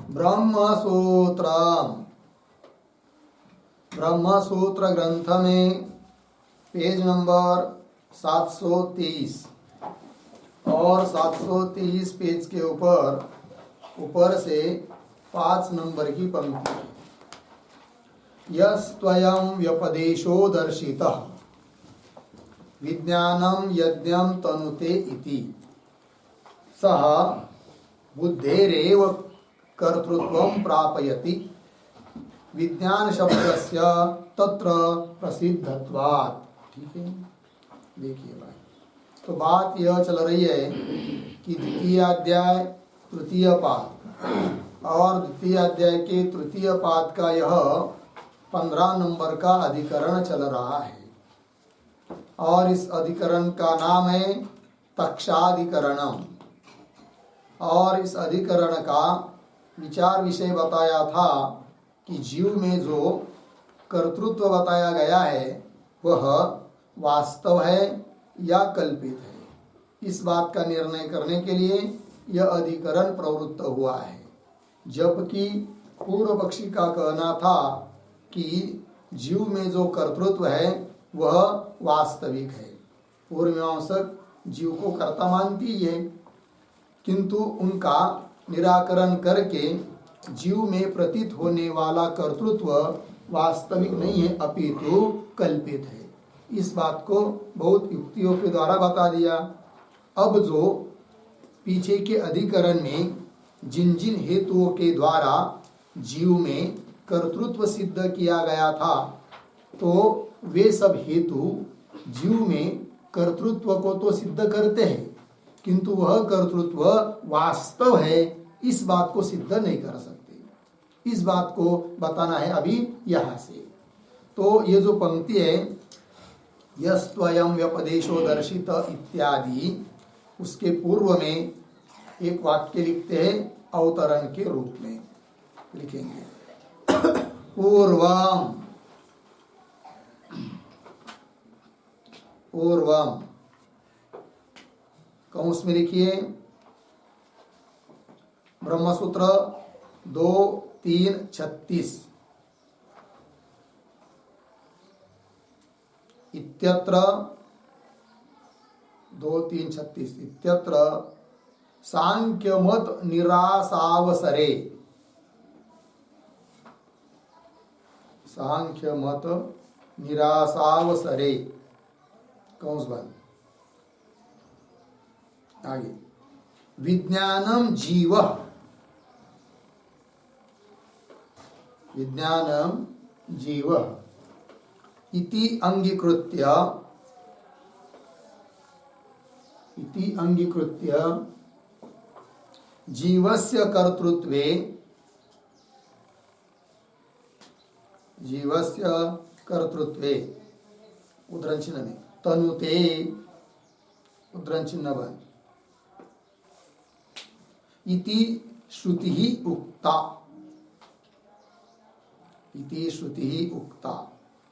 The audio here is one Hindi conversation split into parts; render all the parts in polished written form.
ब्रह्मसूत्र ब्रह्मसूत्र ग्रंथ में पेज नंबर 730 और 730 पेज के ऊपर से 5 नंबर की पंक्ति, यस्त्वयं व्यपदेशो दर्शितः विज्ञानम यज्ञम तनुते इति सह बुद्धेरेव कर्तृत्वं प्रापयति विज्ञान शब्दस्य तत्र प्रसिद्धत्वात्। ठीक है, देखिए भाई, तो बात यह चल रही है कि द्वितीय अध्याय तृतीय पाद और द्वितीय अध्याय के तृतीय पाद का यह 15 नंबर का अधिकरण चल रहा है और इस अधिकरण का नाम है तक्षाधिकरणम। और इस अधिकरण का विचार विषय बताया था कि जीव में जो कर्तृत्व बताया गया है वह वास्तव है या कल्पित है। इस बात का निर्णय करने के लिए यह अधिकरण प्रवृत्त हुआ है, जबकि पूर्व पक्षी का कहना था कि जीव में जो कर्तृत्व है वह वास्तविक है। पूर्व मीमांसक जीव को कर्ता मानती है, किंतु उनका निराकरण करके जीव में प्रतीत होने वाला कर्तृत्व वास्तविक नहीं है अपितु कल्पित है। इस बात को बहुत युक्तियों के द्वारा बता दिया। अब जो पीछे के अधिकरण में जिन जिन हेतुओं के द्वारा जीव में कर्तृत्व सिद्ध किया गया था, तो वे सब हेतु जीव में कर्तृत्व को तो सिद्ध करते हैं, किंतु वह कर्तृत्व वास्तव है इस बात को सिद्ध नहीं कर सकते। इस बात को बताना है अभी यहाँ से। तो ये जो पंक्ति है यस्त्वयं व्यपदेशो दर्शित इत्यादि, उसके पूर्व में एक वाक्य लिखते हैं अवतरण के रूप में लिखेंगे। पूर्वम पूर्वम कौंस में लिखिए ब्रह्मसूत्र 2:3:36 इत्यत्र 2:3:36 इत्यत्र सांख्यमत निरासावसरे सांख्यमत निरासावसरे कौंस बंद। आगे विज्ञानम जीवः विज्ञानम जीवः इति अंगीकृत्य जीवस्य कर्तृत्वे उद्धरण चिन्ह में तनुते उद्धरण चिन्ह बंद इति श्रुति ही उक्ता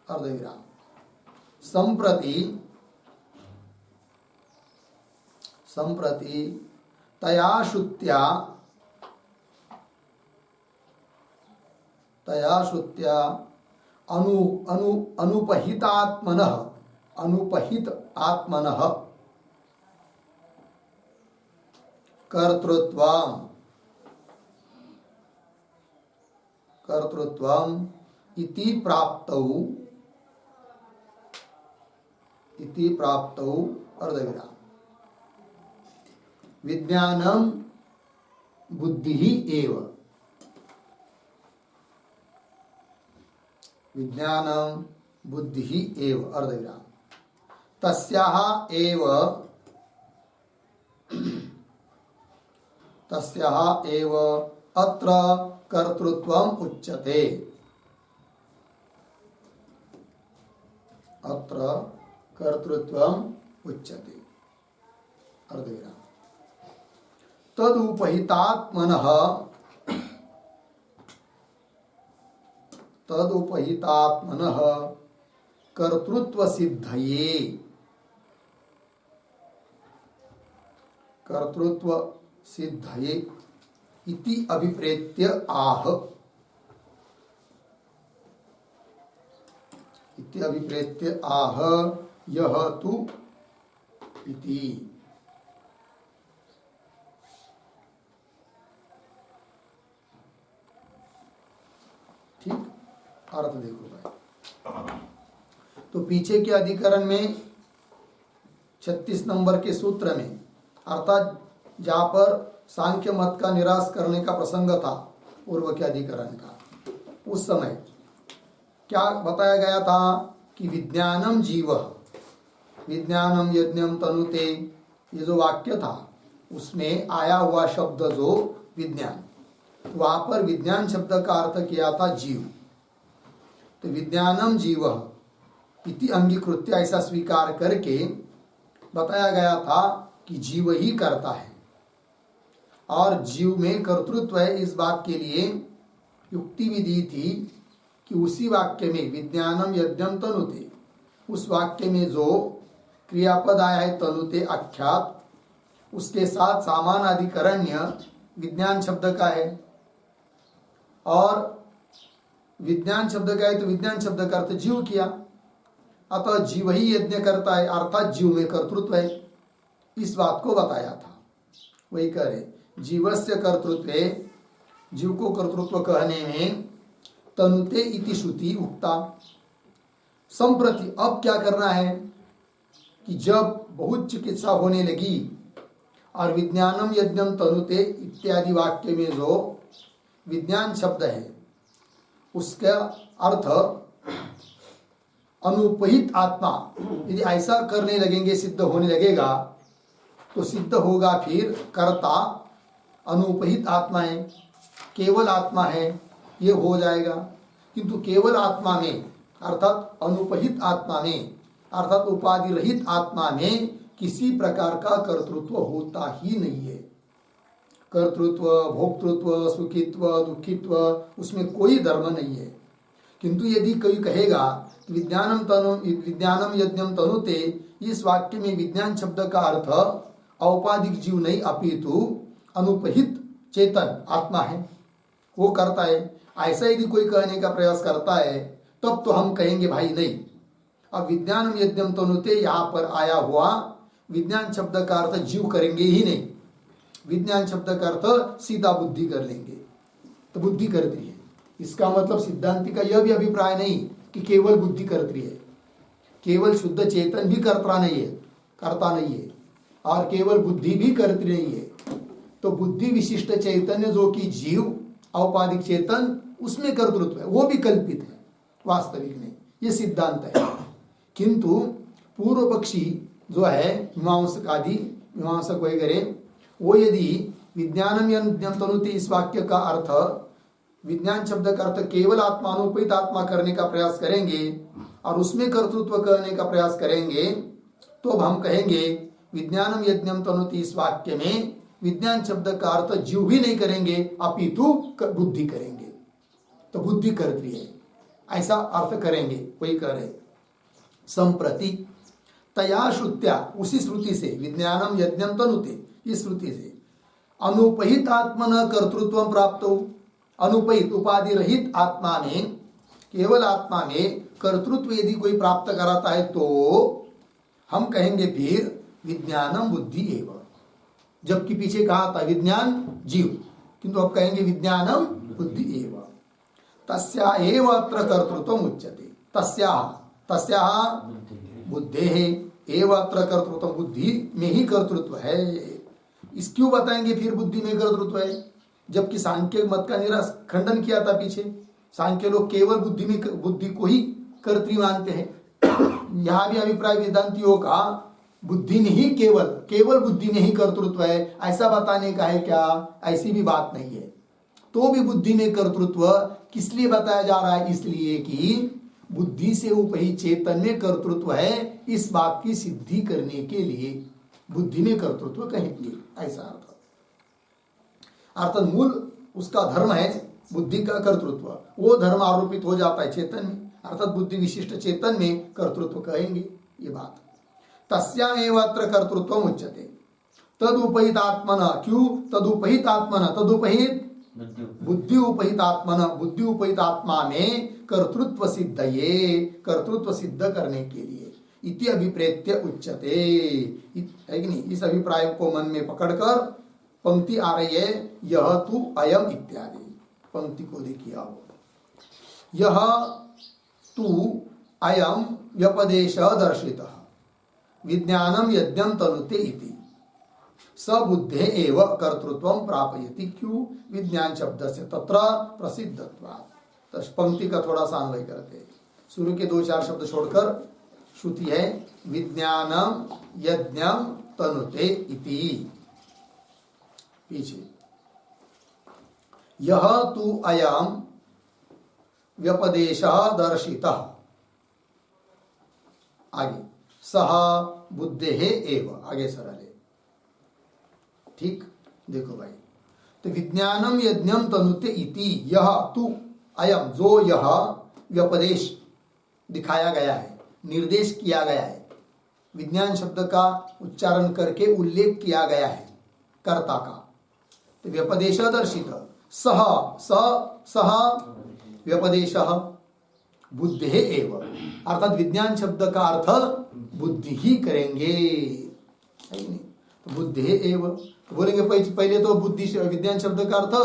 अर्धविराम संप्रति तया श्रुत्या अनुपहित आत्मनः कर्तृत्वम् इति प्राप्तौ अर्धविराम विज्ञानम बुद्धि एव अर्धविराम तस्याः एव अत्र कर्तृत्वम् उच्यते अर्धविराम तदुपहितात्मनः कर्तृत्व सिद्धये इति अभिप्रेत्य आह, इति अभिप्रेत्य आह यह तु इति। ठीक, अर्थ देखो भाई। तो पीछे के अधिकरण में 36 नंबर के सूत्र में, अर्थात जहां पर सांख्य मत का निराश करने का प्रसंग था पूर्व के अधिकरण का, उस समय क्या बताया गया था कि विज्ञानम जीव विज्ञानम यज्ञम तनुते, ये जो वाक्य था उसमें आया हुआ शब्द जो विज्ञान, वहां पर विज्ञान शब्द का अर्थ किया था जीव। तो विज्ञानम जीव इति अंगीकृत्य, ऐसा स्वीकार करके बताया गया था कि जीव ही करता है और जीव में कर्तृत्व है। इस बात के लिए युक्ति भी दी थी कि उसी वाक्य में विज्ञानम यज्ञम तनुते, उस वाक्य में जो क्रियापद आया है तनुते आख्यात, उसके साथ सामान अधिकरण्य विज्ञान शब्द का है, और विज्ञान शब्द का है तो विज्ञान शब्द का अर्थ जीव किया, अतः जीव ही यज्ञ करता है, अर्थात जीव में कर्तृत्व है। इस बात को बताया था। वही कह रहे जीवस्य कर्तृत्व, जीव को कर्तृत्व कहने में तनुते इति श्रुति उक्ता। संप्रति अब क्या करना है कि जब बहुत चिकित्सा होने लगी और विज्ञानम यज्ञम तनुते इत्यादि वाक्य में जो विज्ञान शब्द है उसका अर्थ अनुपहित आत्मा, यदि ऐसा करने लगेंगे सिद्ध होने लगेगा तो सिद्ध होगा फिर कर्ता अनुपहित आत्मा है, केवल आत्मा है, ये हो जाएगा। किंतु केवल आत्मा में अर्थात अनुपहित आत्मा में अर्थात उपाधि रहित आत्मा में किसी प्रकार का कर्तृत्व होता ही नहीं है। कर्तृत्व, भोक्तृत्व, सुखित्व, दुखित्व, उसमें कोई धर्म नहीं है। किंतु यदि कोई कहेगा विज्ञानम यज्ञम तनुते, इस वाक्य में विज्ञान शब्द का अर्थ औपाधिक जीव नहीं अपितु अनुपहित चेतन आत्मा है, वो करता है, ऐसा यदि कोई कहने का प्रयास करता है तब तो हम कहेंगे भाई नहीं, अब विज्ञानम यज्ञम तनुते यहाँ पर आया हुआ विज्ञान शब्द का अर्थ जीव करेंगे ही नहीं, विज्ञान शब्द का अर्थ सीधा बुद्धि कर लेंगे, तो बुद्धि करती है। इसका मतलब सिद्धांति का यह भी अभिप्राय नहीं कि केवल बुद्धि करती है, केवल शुद्ध चेतन भी करता नहीं है और केवल बुद्धि भी करती नहीं है। तो बुद्धि विशिष्ट चैतन्य जो कि जीव औपाधिक चेतन, उसमें कर्तृत्व है, वो भी कल्पित है, वास्तविक नहीं, ये सिद्धांत है। किंतु पूर्व पक्षी जो है मीमांसक वगैरह, वो यदि विज्ञानम यज्ञम तनुते इस वाक्य का अर्थ विज्ञान शब्द का अर्थ केवल आत्मानुपहित आत्मा करने का प्रयास करेंगे और उसमें कर्तृत्व करने का प्रयास करेंगे, तो अब हम कहेंगे विज्ञानम यज्ञम तनुते इस वाक्य में विज्ञान शब्द का अर्थ जीव भी नहीं करेंगे अपितु बुद्धि करेंगे, तो बुद्धि करती है, ऐसा अर्थ करेंगे। वही कह रहे संप्रति तया श्रुत्या, उसी श्रुति से विज्ञानम यज्ञम तनुते इस श्रुति से अनुपहित आत्मन कर्तृत्व प्राप्त, अनुपहित उपाधि रहित आत्मा में, केवल आत्मा में कर्तृत्व यदि कोई प्राप्त कराता है तो हम कहेंगे फिर विज्ञानम बुद्धि एव, जबकि पीछे कहा था विज्ञान जीव, किंतु अब कहेंगे विज्ञानम बुद्धि एव। तस्या एव अत्र कर्तृत्व उच्यते, तस्या बुद्धेः एव अत्र कर्तृत्व, बुद्धि में ही कर्तृत्व है। इस क्यों बताएंगे फिर बुद्धि में कर्तृत्व है, जबकि सांख्य मत का निराश खंडन किया था पीछे। सांख्य लोग केवल बुद्धि को ही कर्तृ मानते हैं। यहाँ भी अभिप्राय वेदांतियों का बुद्धि में ही केवल बुद्धि में ही कर्तृत्व है, ऐसा बताने का है क्या? ऐसी भी बात नहीं है। तो भी बुद्धि में कर्तृत्व किस लिए बताया जा रहा है? इसलिए कि बुद्धि से उपहित चेतन में कर्तृत्व है, इस बात की सिद्धि करने के लिए बुद्धि में कर्तृत्व कहेंगे, ऐसा अर्थात मूल उसका धर्म है बुद्धि का कर्तृत्व, वो धर्म आरोपित हो जाता है चेतन में, अर्थात बुद्धि विशिष्ट चेतन में कर्तृत्व कहेंगे ये बात। तस्या एव अत्र कर्तृत्व उच्यते, तदुपहितात्मन, क्यों तदुपहितात्मन, तदुपहित बुद्धि उपहितात्मन, बुद्धि उपहित आत्मा में कर्तृत्व सिद्ध, ये कर्तृत्व सिद्ध करने के लिए इति अभिप्रेत्य उच्यते, है कि नहीं। इस अभिप्राय को मन में पकड़कर पंक्ति आ रही है, यह तू अयम इत्यादि। पंक्ति को देखिए आप, यह तू अयम व्यपदेश दर्शितः विज्ञानम यज्ञम तनुते इति सबुद्धे एव कर्तृत्वं प्रापयति, क्यों विज्ञान शब्द से तत्र प्रसिद्धत्वात्। तो पंक्ति का थोड़ा सा अन्वय करते हैं, शुरू के 2-4 शब्द छोड़कर श्रुति है विज्ञानम यज्ञम तनुते इति, पीछे यह तु अयम व्यपदेशः दर्शितः, आगे सह बुद्धेः एव, आगे सरल है, ठीक। देखो भाई, तो विज्ञानम यज्ञम तनुते इति, यह तु अयम, जो यह व्यपदेश दिखाया गया है, निर्देश किया गया है, विज्ञान शब्द का उच्चारण करके उल्लेख किया गया है कर्ता का, तो व्यपदेश दर्शित सह सह व्यपदेश बुद्धि एव, अर्थात विज्ञान शब्द का अर्थ बुद्धि ही करेंगे, है नहीं। तो बुद्धि एव तो बोलेंगे पहले तो बुद्धि विज्ञान शब्द का अर्थ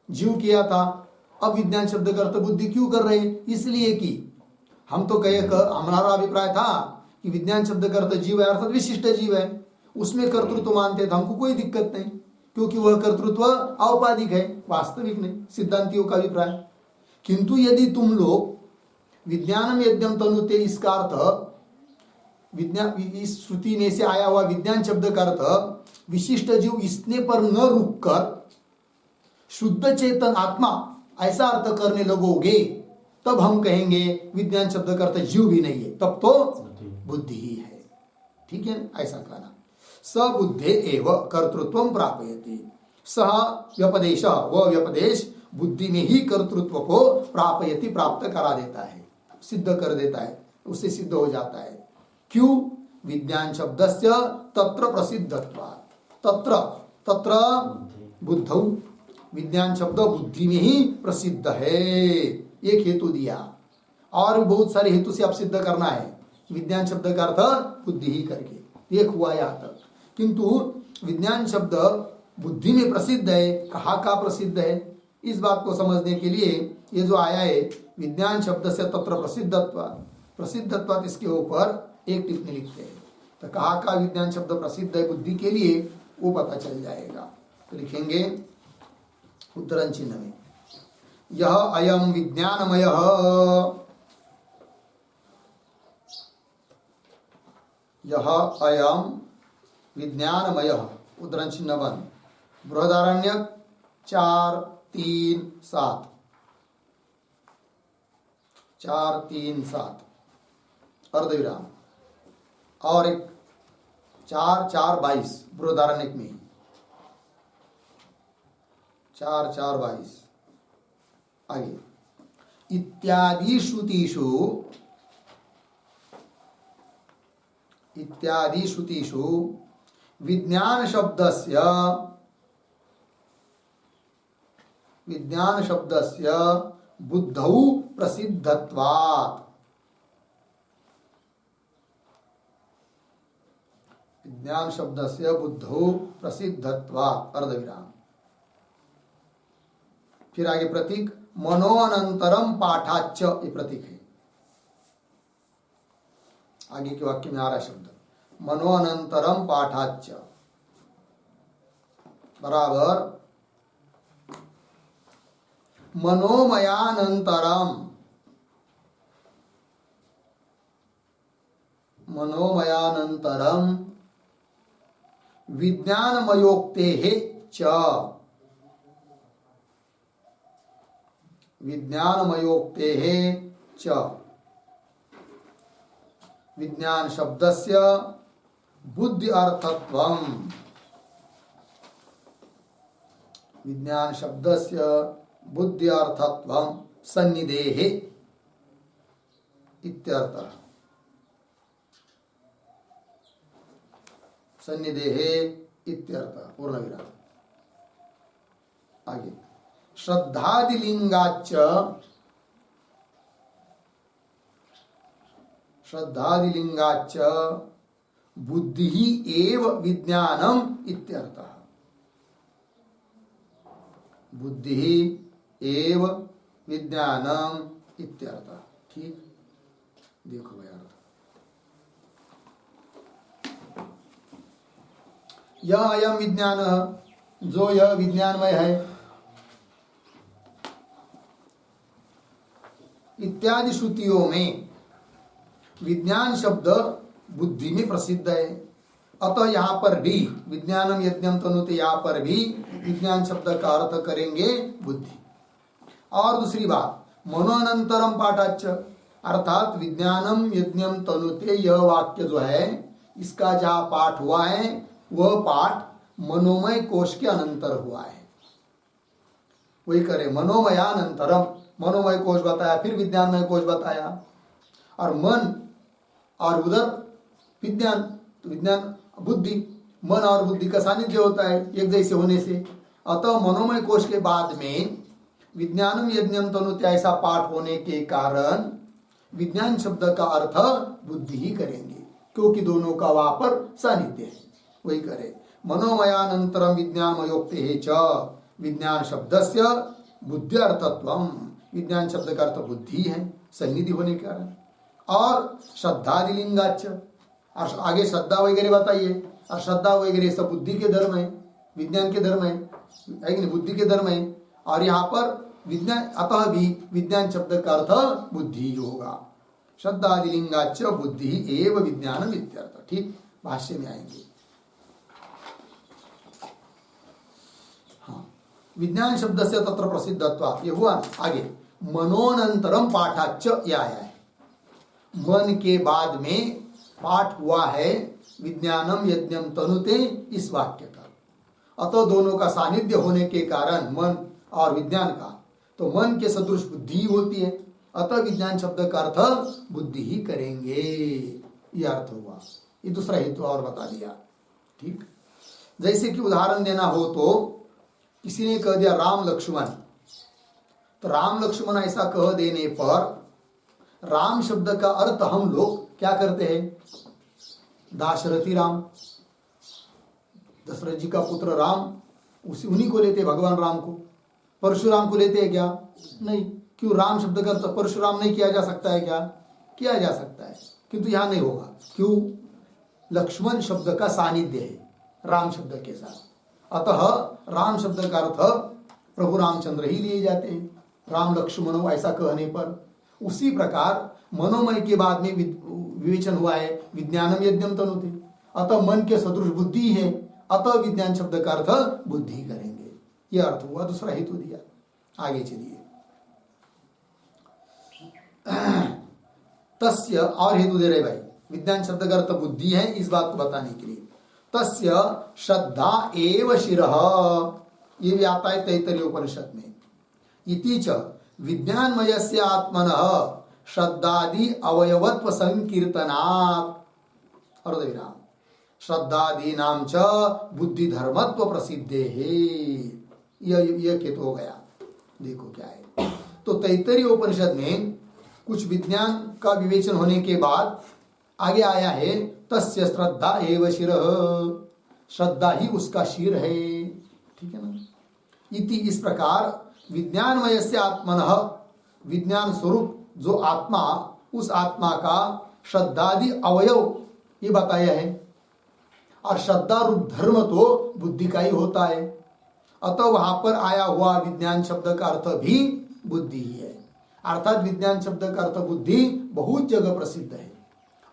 जीव किया था, अब विज्ञान शब्द का अर्थ बुद्धि क्यों कर रहे हैं, इसलिए कि हम तो कहे, हमारा अभिप्राय था कि विज्ञान शब्द का अर्थ जीव है, अर्थात विशिष्ट जीव है, उसमें कर्तृत्व मानते थे, हमको कोई दिक्कत नहीं, क्योंकि वह कर्तृत्व औपाधिक है, वास्तविक नहीं, सिद्धांतियों का अभिप्राय। किंतु यदि तुम लोग विज्ञानम यज्ञम तनुते, इसका अर्थ विज्ञान, इस श्रुति में से आया हुआ विज्ञान शब्द का अर्थ विशिष्ट जीव, इसने पर न रुककर शुद्ध चेतन आत्मा, ऐसा अर्थ करने लगोगे, तब हम कहेंगे विज्ञान शब्द का अर्थ जीव भी नहीं है, तब तो बुद्धि ही है, ठीक है, ऐसा कहना। सबुद्धे एव कर्तृत्वं प्रापयति, सह व्यपदेश, वह व्यपदेश बुद्धि में ही कर्तृत्व को प्रापयति, प्राप्त करा देता है, सिद्ध कर देता है, उससे सिद्ध हो जाता है। क्यों विज्ञान शब्दस्य तत्र प्रसिद्धत्वात्, तत्र तत्र बुद्धौ, विज्ञान शब्द बुद्धि में ही प्रसिद्ध है, एक हेतु दिया, और बहुत सारे हेतु से आप सिद्ध करना है, विज्ञान शब्द का अर्थ बुद्धि ही करके, एक हुआ यहाँ तक। किंतु विज्ञान शब्द बुद्धि में प्रसिद्ध है, कहाँ का प्रसिद्ध है, इस बात को समझने के लिए ये जो आया है विज्ञान शब्द से तत्र प्रसिद्धत्वात्, प्रसिद्धत्वात्, इसके ऊपर एक टिप्पणी लिखते हैं, तो कहाँ का विज्ञान शब्द प्रसिद्ध है बुद्धि के लिए, वो पता चल जाएगा। तो लिखेंगे उद्धरण चिन्ह में, यह अयम विज्ञानमयः, यह अयम विज्ञानमयः, उद्धरण चिन्ह 1, बृहदारण्यक 4:3-7, 4:3-7 अर्धविराम, और एक 4:4-22 बृहदारण्यक में ही, 4:4-22 आगे, इत्यादि श्रुतिषु, इत्यादि श्रुतिषु विज्ञान शब्दस्य, विज्ञान शब्दस्य बुद्धौ प्रसिद्धत्वात्, विज्ञान शब्दस्य बुद्धौ प्रसिद्धत्वात् अर्धविराम। फिर आगे प्रतीक मनोअनंतरम पाठाच्च, ये प्रतीक है, आगे के वाक्य में आ रहा शब्द मनोअनंतरम पाठाच्च बराबर मनोमयानंतरम, मनोमयानंतरम विज्ञानमयोक्तेः च, विज्ञानमयोक्तेः च, विज्ञान शब्दस्य बुद्धि अर्थत्वम, विज्ञान शब्दस्य बुद्धि अर्थत्वम सन्निधेः इत्यर्थः, सन्निधेः इत्यर्थ पूर्ण विराम। आगे श्रद्धादिलिंगाच्च बुद्धि एव विज्ञानम इत्यर्थः। बुद्धि एव विज्ञानम इत्यर्थः। ठीक, देखो भाई अर्थ। यह अयम विज्ञान, जो यह विज्ञानमय है, इत्यादि श्रुतियों में विज्ञान शब्द बुद्धि में प्रसिद्ध है। अतः यहाँ पर भी विज्ञानम यज्ञम तनुते, यहाँ पर भी विज्ञान शब्द का अर्थ करेंगे बुद्धि। और दूसरी बात, मनोअनंतरम पाठाच्च, अर्थात विज्ञानम यज्ञम तनुते, यह वाक्य जो है इसका जहाँ पाठ हुआ है वह पाठ मनोमय कोश के अनंतर हुआ है। वही करे, मनोमयानंतरम, मनोमय कोश बताया, फिर विज्ञानमय कोश बताया, और मन और उधर विज्ञान, तो विज्ञान बुद्धि, मन और बुद्धि का सानिध्य होता है एक जैसे होने से। अतः मनोमय कोश के बाद में विज्ञानम यज्ञम तनुते ऐसा पाठ होने के कारण विज्ञान शब्द का अर्थ बुद्धि ही करेंगे, क्योंकि दोनों का वहां पर सानिध्य है। वही करे, मनोमयानंतरम विज्ञानमयोक्ते च, विज्ञान शब्दस्य बुद्ध्यर्थत्वम, विज्ञान शब्द का अर्थ बुद्धि है सन्निधि होने के कारण। और श्रद्धादिलिंगाच्च, और आगे श्रद्धा वगैरह बताइए, और श्रद्धा वगैरह सब बुद्धि के धर्म है, विज्ञान के धर्म है कि नहीं, बुद्धि के धर्म है। और यहाँ पर विज्ञान, अतः भी विज्ञान शब्द का अर्थ बुद्धि होगा। श्रद्धादिलिंगाच्च बुद्धि एव विज्ञानम इत्यर्थ। ठीक, भाष्य में आएंगे। हाँ, विज्ञान शब्द से तत्र प्रसिद्धत्वात्, ये हुआ। आगे मनोनंतरम पाठाच्च, यह आया है, मन के बाद में पाठ हुआ है विज्ञानम यज्ञम तनुते, इस वाक्य का। अतः दोनों का सानिध्य होने के कारण मन और विज्ञान का, तो मन के सदृश बुद्धि होती है, अतः विज्ञान शब्द का अर्थ बुद्धि ही करेंगे, यह अर्थ हुआ। ये दूसरा हेतु और बता दिया। ठीक, जैसे कि उदाहरण देना हो तो किसी ने कह दिया राम लक्ष्मण, तो राम लक्ष्मण ऐसा कह देने पर राम शब्द का अर्थ हम लोग क्या करते हैं, दाशरथी राम, दशरथ जी का पुत्र राम, उन्हीं को लेते, भगवान राम को। परशुराम को लेते हैं क्या? नहीं। क्यों? राम शब्द का अर्थ परशुराम नहीं किया जा सकता है क्या? किया जा सकता है, किंतु यहां नहीं होगा। क्यों? लक्ष्मण शब्द का सानिध्य है राम शब्द के साथ, अतः राम शब्द का अर्थ प्रभु रामचंद्र ही लिए जाते हैं, राम लक्ष्मणों ऐसा कहने पर। उसी प्रकार मनोमय के बाद में विवेचन हुआ है विज्ञानम यज्ञम तनुते, अतः मन के सदृश बुद्धि है, अतः विज्ञान शब्द का अर्थ बुद्धि करेंगे, यह अर्थ हुआ। दूसरा हेतु दिया, आगे चलिए। तस्य, और हेतु दे रहे भाई, विज्ञान शब्द का अर्थ बुद्धि है, इस बात को बताने के लिए। तस्य श्रद्धा एव शिरः, ये भी आता है तैत्तरीय उपनिषद में। इति च विज्ञानमयस्य आत्मनः श्रद्धादि अवयवत्व संकीर्तनात्, अर्धविराम, श्रद्धादीनां च बुद्धि धर्मत्व प्रसिद्धे है। यह हेतु हो गया। देखो क्या है, तो तैत्तरीय उपनिषद में कुछ विज्ञान का विवेचन होने के बाद आगे आया है तस्य श्रद्धा एव शिरः, श्रद्धा ही उसका शिर है। ठीक है ना? इति, इस प्रकार विज्ञानमय से आत्मनः, विज्ञान स्वरूप जो आत्मा, उस आत्मा का श्रद्धादि अवयव ये बताया है, और श्रद्धा रूप धर्म तो बुद्धि का ही होता है। अतः वहां पर आया हुआ विज्ञान शब्द का अर्थ भी बुद्धि ही है। अर्थात विज्ञान शब्द का अर्थ बुद्धि बहुत जगह प्रसिद्ध है,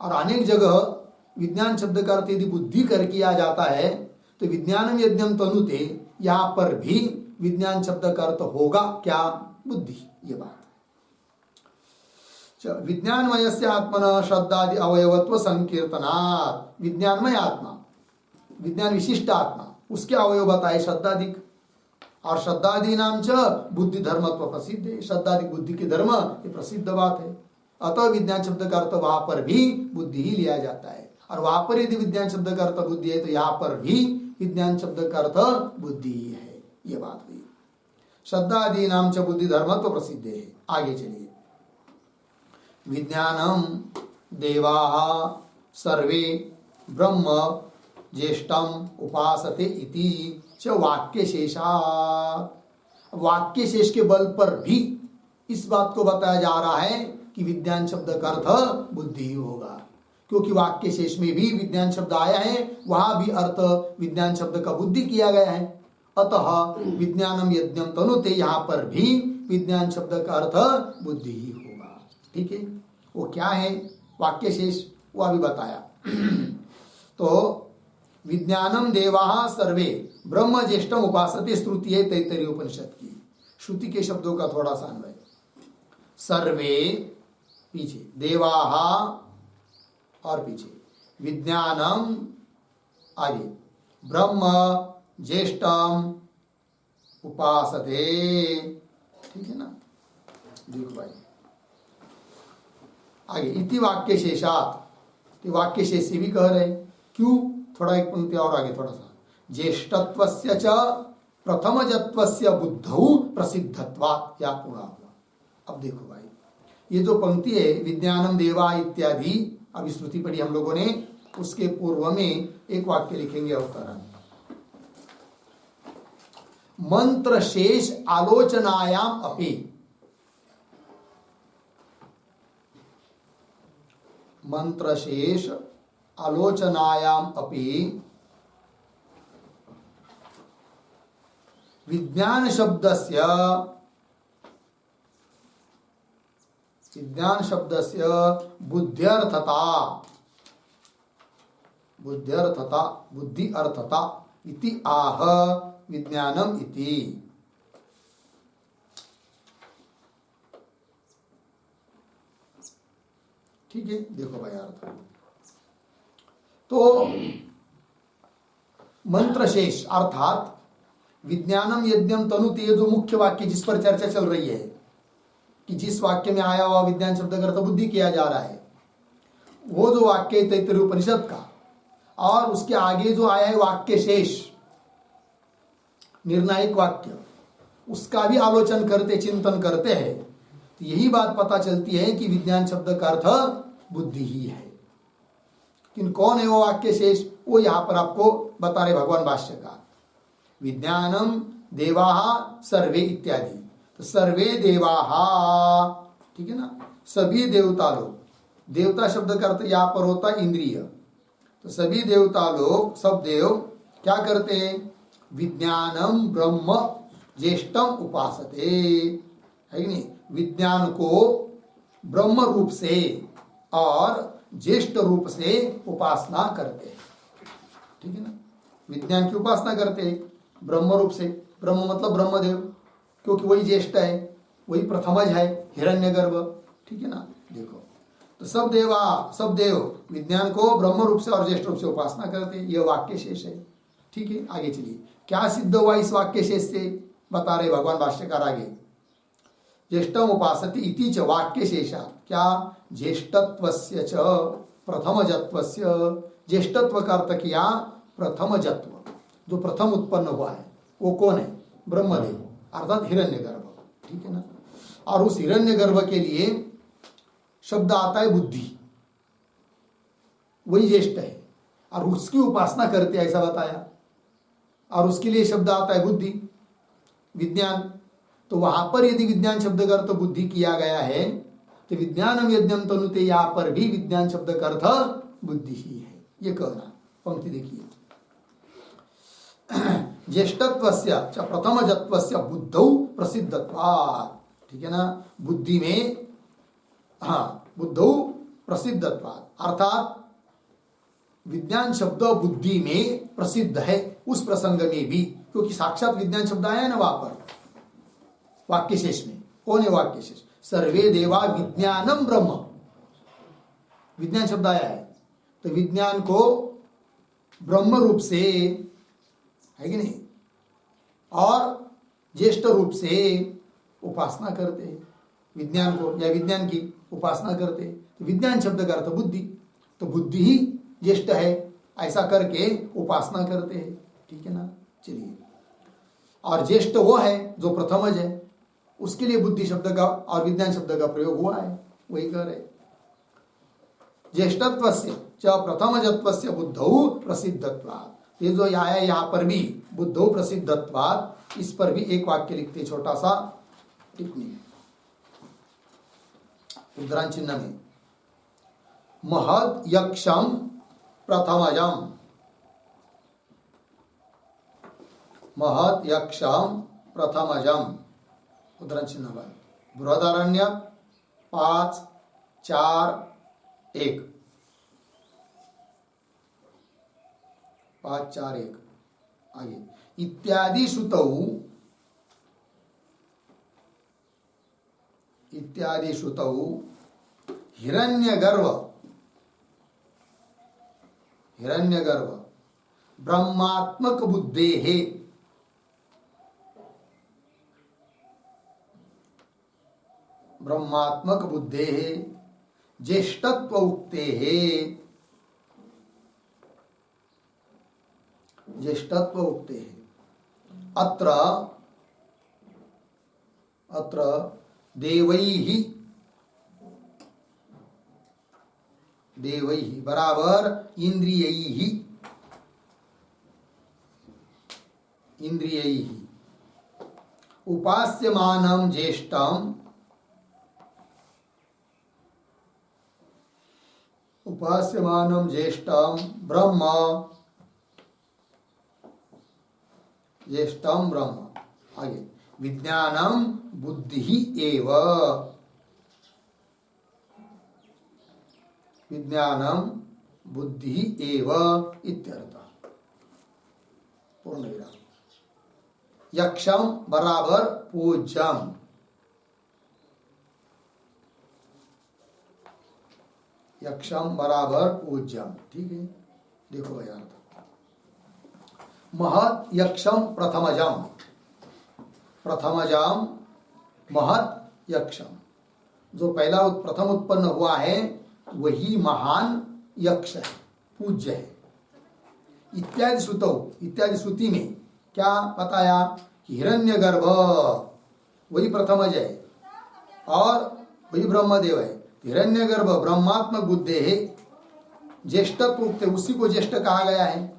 और अनेक जगह विज्ञान शब्द का अर्थ यदि बुद्धि कर किया जाता है तो विज्ञानम यज्ञम तनुते, यहाँ पर भी विज्ञान शब्द का अर्थ होगा क्या? बुद्धि, ये बात। विज्ञानमय से आत्मन श्रद्धादि अवयवत्व संकीर्तनात्, विज्ञानमय आत्मा, विज्ञान विशिष्ट आत्मा, उसके अवयव बताए श्रद्धादि, और श्रद्धादि नाम च बुद्धि धर्मत्व प्रसिद्ध है, श्रद्धादि बुद्धि के धर्म, ये प्रसिद्ध बात है। अतः विज्ञान शब्द का अर्थ वहां पर भी बुद्धि ही लिया जाता है, और वहां पर यदि विज्ञान शब्द का अर्थ बुद्धि है तो यहाँ पर भी विज्ञान शब्द का अर्थ बुद्धि ही है। ये बात हुई। श्रद्धादि नाम च बुद्धि धर्मत्व प्रसिद्ध है। आगे चलिए। विज्ञानम देवाः सर्वे ब्रह्म ज्येष्ठम उपासते इति च वाक्य शेषात्। वाक्य शेष के बल पर भी इस बात को बताया जा रहा है कि विज्ञान शब्द का अर्थ बुद्धि ही होगा, क्योंकि वाक्य शेष में भी विज्ञान शब्द आया है, वहां भी अर्थ विज्ञान शब्द का बुद्धि किया गया है। अतः विज्ञानम यज्ञम तनुते, यहां पर भी विज्ञान शब्द का अर्थ बुद्धि ही होगा। ठीक है, वो क्या है वाक्य शेष, वो अभी बताया। तो विज्ञानम देवाः सर्वे ब्रह्म ज्येष्ठम उपासते श्रुति है तैत्तरीय उपनिषद की। श्रुति के शब्दों का थोड़ा सा अन्वय। सर्वे पीछे, देवाः और पीछे, विज्ञानम आगे, ब्रह्म ज्येष्ठम उपासते। ठीक है ना, देखो भाई आगे, इति वाक्य शेषात, तो वाक्य शेष से भी कह रहे। क्यों? थोड़ा एक पंक्ति और आगे थोड़ा सा, ज्येष्ठत्वस्य च प्रथमजत्वस्य बुद्धौ प्रसिद्धत्वात्, या पूरा हुआ। अब देखो भाई, ये जो पंक्ति है विज्ञानम देवा इत्यादि, अभी श्रुति पढ़ी हम लोगों ने, उसके पूर्व में एक वाक्य लिखेंगे अवतरण। मंत्र शेष आलोचनायाम अपि, मंत्र शेष आलोचनायाम अपि विज्ञान शब्दस्य बुद्ध्यर्थता बुद्धि अर्थता इति आह विज्ञानम इति। ठीक है, देखो भाई अर्थ। तो मंत्र शेष अर्थात विज्ञानम यज्ञम तनुते, ये जो मुख्य वाक्य जिस पर चर्चा चल रही है कि जिस वाक्य में आया हुआ विज्ञान शब्द का अर्थ बुद्धि किया जा रहा है, वो जो वाक्य तैत्तरीय उपनिषद का, और उसके आगे जो आया है वाक्य शेष निर्णायक वाक्य, उसका भी आलोचन करते, चिंतन करते हैं, तो यही बात पता चलती है कि विज्ञान शब्द का अर्थ बुद्धि ही है। किन कौन है वो वाक्य शेष, वो यहां पर आपको बता रहे भगवान भाष्यकार। विज्ञानम देवाः सर्वे इत्यादि, तो सर्वे देवाः, ठीक है ना, सभी देवता लोग। देवता शब्द का अर्थ यहां पर होता है इंद्रिय। तो सभी देवता लोग, सब देव क्या करते हैं? विज्ञानम ब्रह्म ज्येष्ठम उपासते, है कि नहीं? विज्ञान को ब्रह्म रूप से और ज्येष्ठ रूप से उपासना करते हैं। ठीक है ना, विज्ञान की उपासना करते हैं ब्रह्म रूप से। ब्रह्म मतलब ब्रह्मदेव, क्योंकि वही ज्येष्ठ है, वही प्रथमज है, हिरण्यगर्भ। ठीक है ना, देखो, तो सब देव विज्ञान को ब्रह्म रूप से और ज्येष्ठ रूप से उपासना करते हैं। यह वाक्य शेष है। ठीक है, आगे चलिए, क्या सिद्ध हुआ इस वाक्य शेष से, बता रहे भगवान भाष्यकार आगे। ज्येष्ठम उपासते इति च वाक्य शेषा, क्या? ज्येष्ठत्वस्य च प्रथमजत्वस्य, ज्येष्ठत्व का अर्थ किया प्रथमजत्व, जो प्रथम उत्पन्न हुआ है वो कौन है? ब्रह्मदेव, अर्थात हिरण्यगर्भ। ठीक है ना, और उस हिरण्यगर्भ के लिए शब्द आता है बुद्धि, वही ज्येष्ठ है और उसकी उपासना करते, ऐसा बताया। और उसके लिए शब्द आता है बुद्धि, विज्ञान। तो वहां पर यदि विज्ञान शब्द का अर्थ बुद्धि किया गया है, तो विज्ञानम यज्ञम तनुते, यहां पर भी विज्ञान शब्द का अर्थ बुद्धि ही है। ये कहना, पंक्ति देखिए, ज्येष्ठत्वस्य च प्रथमजत्वस्य बुद्धौ प्रसिद्धत्वात्। ठीक है ना, बुद्धि में, हाँ, बुद्धौ प्रसिद्धत्वात्, अर्थात विज्ञान शब्द बुद्धि में प्रसिद्ध है उस प्रसंग में भी, क्योंकि साक्षात विज्ञान शब्द आया है ना वहां पर वाक्य शेष में। कौन है वाक्य शेष? सर्वे देवा विज्ञानम ब्रह्म, विज्ञान शब्द आया है, तो विज्ञान को ब्रह्म रूप से, है कि नहीं, और ज्येष्ठ रूप से उपासना करते हैं। विज्ञान को या विज्ञान की उपासना करते हैं, तो विज्ञान शब्द का अर्थ बुद्धि, तो बुद्धि ही ज्येष्ठ है, ऐसा करके उपासना करते हैं। ठीक है ना। चलिए, और ज्येष्ठ वो है जो प्रथमज है, उसके लिए बुद्धि शब्द का और विज्ञान शब्द का प्रयोग हुआ है, वही कह रहे। ज्येष्ठत्वस्य च प्रथमजत्वस्य बुद्धौ प्रसिद्धत्वात्, ये जो आया यहाँ पर भी बुद्धौ प्रसिद्धत्वात्, इस पर भी एक वाक्य लिखते, छोटा सा टिप्पणी उद्धरण चिन्ह में। महद यक्षम प्रथमजम, महत यक्षम प्रथमजम, उद्धरण चिन्ह बन। बृहदारण्य 5:4:1, 5:4:1 आगे। इत्यादि श्रुतौ, इत्यादि श्रुतौ हिरण्यगर्भ, हिरण्यगर्भ ब्रह्मात्मक बुद्धेः, ब्रह्मात्मक बुद्धेः ज्येष्ठत्व उक्तेः, ज्येष्ठत्व उक्तेः। अत्र अत्र देवैः, देवैः बराबर इंद्रियैः, इंद्रियैः उपास्यमानं ज्येष्ठम्, उपास्यमानं ज्येष्ठं ब्रह्म, ज्येष्ठं ब्रह्म। आगे, विज्ञानम बुद्धि एव, विज्ञानम बुद्धि एव इत्यर्थः। पूर्ण विराम। यक्षम बराबर पूज्यम, यक्षम बराबर पूज्यम, ठीक है। देखो भाई अर्थ, महत यक्षम प्रथमजम, प्रथमजम महत यक्षम, जो पहला प्रथम उत्पन्न हुआ है वही महान यक्ष है, पूज्य है। इत्यादि श्रुतौ, इत्यादि श्रुति में क्या बताया कि हिरण्यगर्भ वही प्रथमज है और वही ब्रह्मदेव है। हिरण्यगर्भ ब्रह्मात्मक बुद्धे है, ज्येष्ठत्व उक्त, उसी को ज्येष्ठ कहा गया है।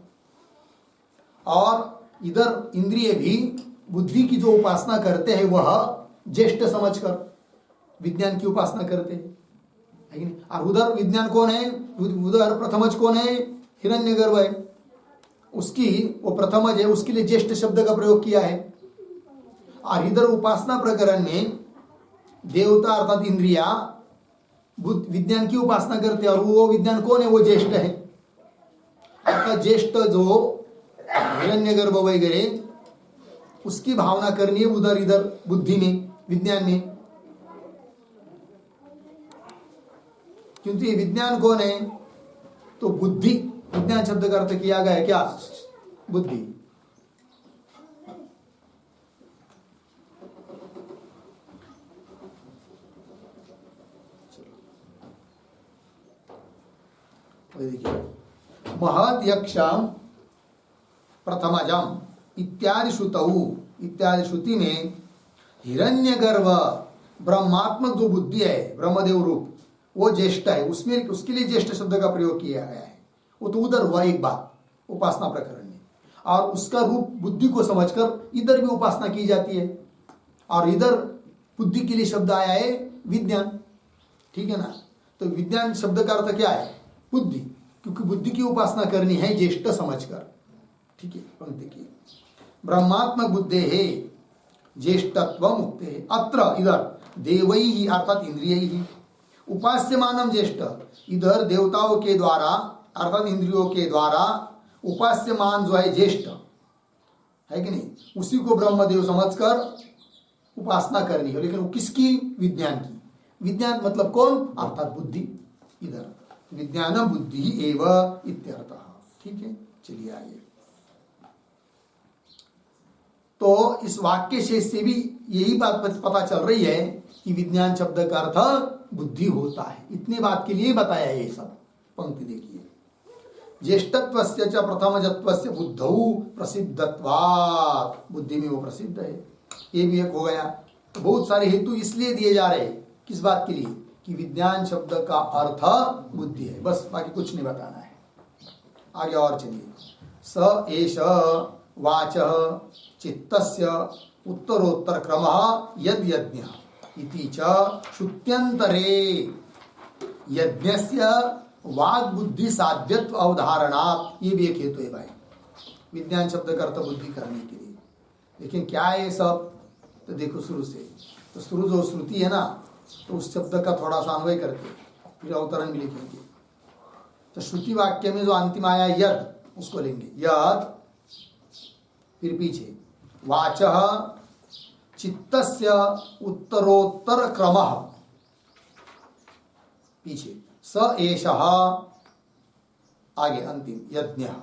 और इधर इंद्रिय भी बुद्धि की जो उपासना करते हैं वह ज्येष्ठ समझकर विज्ञान की उपासना करते हैं, है कि नहीं। और उधर विज्ञान कौन है, उधर प्रथमज कौन है, हिरण्यगर्भ है, उसकी वो प्रथमज है, उसके लिए ज्येष्ठ शब्द का प्रयोग किया है। और इधर उपासना प्रकरण में देवता अर्थात इंद्रिया विज्ञान की उपासना करते हैं, और वो विज्ञान कौन है, वो ज्येष्ठ है। अर्थात ज्येष्ठ जो हिरण्यगर्भ वगैरह उसकी भावना करनी है उधर इधर बुद्धि में, विज्ञान में। क्योंकि विज्ञान कौन है, तो बुद्धि, विज्ञान शब्द का अर्थ किया गया है क्या, बुद्धि। महद यक्षम प्रथमजम इत्यादि श्रुतौ, इत्यादि श्रुति में हिरण्यगर्भ ब्रह्मात्मक जो बुद्धि है, ब्रह्मदेव रूप, वो ज्येष्ठ है, उसमें उसके लिए ज्येष्ठ शब्द का प्रयोग किया गया है। वो तो उधर हुआ एक बात उपासना प्रकरण में, और उसका रूप बुद्धि को समझकर इधर भी उपासना की जाती है। और इधर बुद्धि के लिए शब्द आया है विज्ञान, ठीक है ना। तो विज्ञान शब्द का अर्थ क्या है, बुद्धि, क्योंकि बुद्धि की उपासना करनी है ज्येष्ठ समझकर, ठीक है। पंक्ति की ब्रह्मात्मक बुद्धे है ज्येष्ठत्व मुक्ते है। अत्र इधर देवैहि अर्थात इंद्रियैहि उपास्यमानम ज्येष्ठ, इधर देवताओं के द्वारा अर्थात इंद्रियों के द्वारा उपास्यमान जो है ज्येष्ठ है कि नहीं, उसी को ब्रह्मदेव समझकर उपासना करनी है। लेकिन वो किसकी, विज्ञान की। विज्ञान मतलब कौन, अर्थात बुद्धि। इधर विज्ञान बुद्धि एव इत्यर्थः, ठीक है। चलिए आइए, तो इस वाक्य शेष से भी यही बात पता चल रही है कि विज्ञान शब्द का अर्थ बुद्धि होता है। इतने बात के लिए बताया ये सब। पंक्ति देखिए, ज्येष्ठत्वस्य च प्रथमजत्वस्य बुद्धौ प्रसिद्धत्वात्, बुद्धि में वो प्रसिद्ध है। ये भी एक हो गया। तो बहुत सारे हेतु इसलिए दिए जा रहे हैं, किस बात के लिए? कि विज्ञान शब्द का अर्थ बुद्धि है, बस, बाकी कुछ नहीं बताना है। आगे और चलिए। स एष वाचः चित्तस्य उत्तरोत्तर क्रमः यद् यज्ञः इति च श्रुत्यन्तरे यज्ञस्य वाग बुद्धि साध्यत्व अवधारणात्, ये भी एक हेतु है भाई, विज्ञान शब्द का अर्थ बुद्धि करने के लिए। लेकिन क्या है ये सब? तो देखो शुरू से, तो शुरू जो श्रुति है ना, तो उस शब्द का थोड़ा सा अन्वय करके फिर अवतरण भी लिखेंगे। तो श्रुति वाक्य में जो अंतिम आया यद, उसको लेंगे यद, फिर पीछे वाचः चित्तस्य उत्तरोत्तर क्रमः, पीछे स एषः, आगे अंतिम यज्ञः।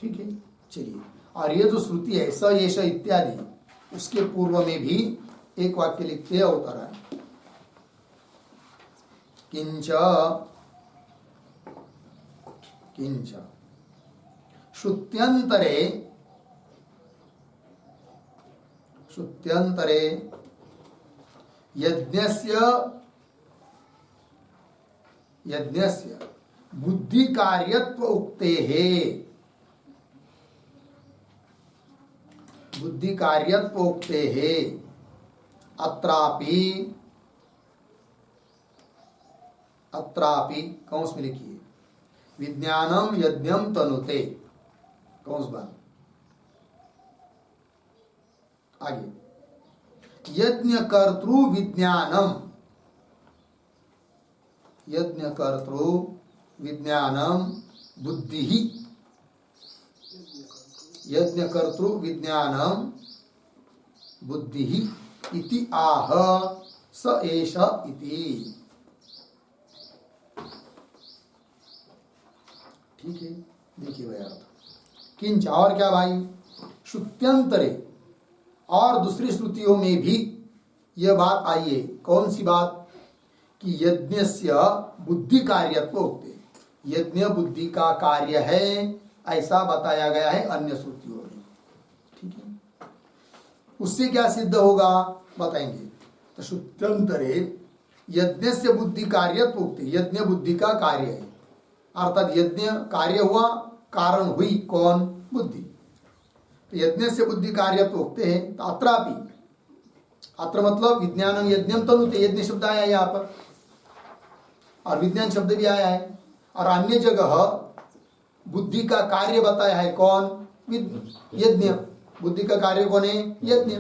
ठीक है, चलिए। और ये जो श्रुति है स एष इत्यादि, उसके पूर्व में भी एक वाक्य लिखते हैं अवतरण, किंच किंच श्रुत्यंतरे श्रुत्यंतरे यज्ञस्य बुद्धि कार्यत्व उक्तेः, बुद्धि कार्यत्व उक्तेः अत्रापि कौंस में लिखिए विज्ञानम यज्ञम तनुते, कौंस बंद, आगे यज्ञ कर्तृ विज्ञानम, यज्ञ कर्तृ विज्ञानम बुद्धि, यज्ञ कर्तृ विज्ञानम बुद्धि इति आह स एष इति। ठीक है, देखिए भाई अर्थ। किंच, और क्या भाई? श्रुत्यंतरे, और दूसरी श्रुतियों में भी यह बात आई है। कौन सी बात? कि यज्ञस्य बुद्धि कार्यत्व उक्ते, यज्ञ बुद्धि का कार्य है, ऐसा बताया गया है अन्य श्रुतियों में। ठीक है, उससे क्या सिद्ध होगा बताएंगे। तो श्रुत्यंतरे यज्ञस्य बुद्धि कार्यत्व उक्ते, यज्ञ बुद्धि का कार्य है, अर्थात यज्ञ कार्य हुआ, कारण हुई कौन? बुद्धि। तो यज्ञ से बुद्धि कार्य तो उगते हैं। तो अत्रापि, अत्र मतलब विज्ञानम यज्ञम तनुते, यज्ञ शब्द आया है यहाँ पर, और विज्ञान शब्द भी आया है। और अन्य जगह बुद्धि का कार्य बताया है कौन? यज्ञ। बुद्धि का कार्य कौन है? यज्ञ।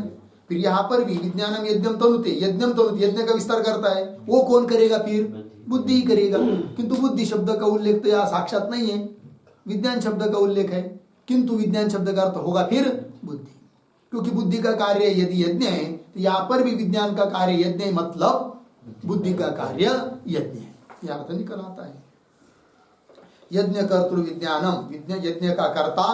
फिर यहाँ पर भी विज्ञानम यज्ञम तनुते, यज्ञम तनुते, यज्ञ का विस्तार करता है, वो कौन करेगा? फिर बुद्धि ही करेगा। किंतु बुद्धि शब्द का उल्लेख तो यहाँ साक्षात नहीं है, विज्ञान शब्द का उल्लेख है, किंतु विज्ञान शब्द का अर्थ होगा फिर बुद्धि, क्योंकि बुद्धि का कार्य यदि यज्ञ है तो यहाँ पर भी विज्ञान का कार्य यज्ञ है, मतलब बुद्धि का कार्य यज्ञ है, यह अर्थ निकल आता है। यज्ञ कर्तृ विज्ञानम, यज्ञ का कर्ता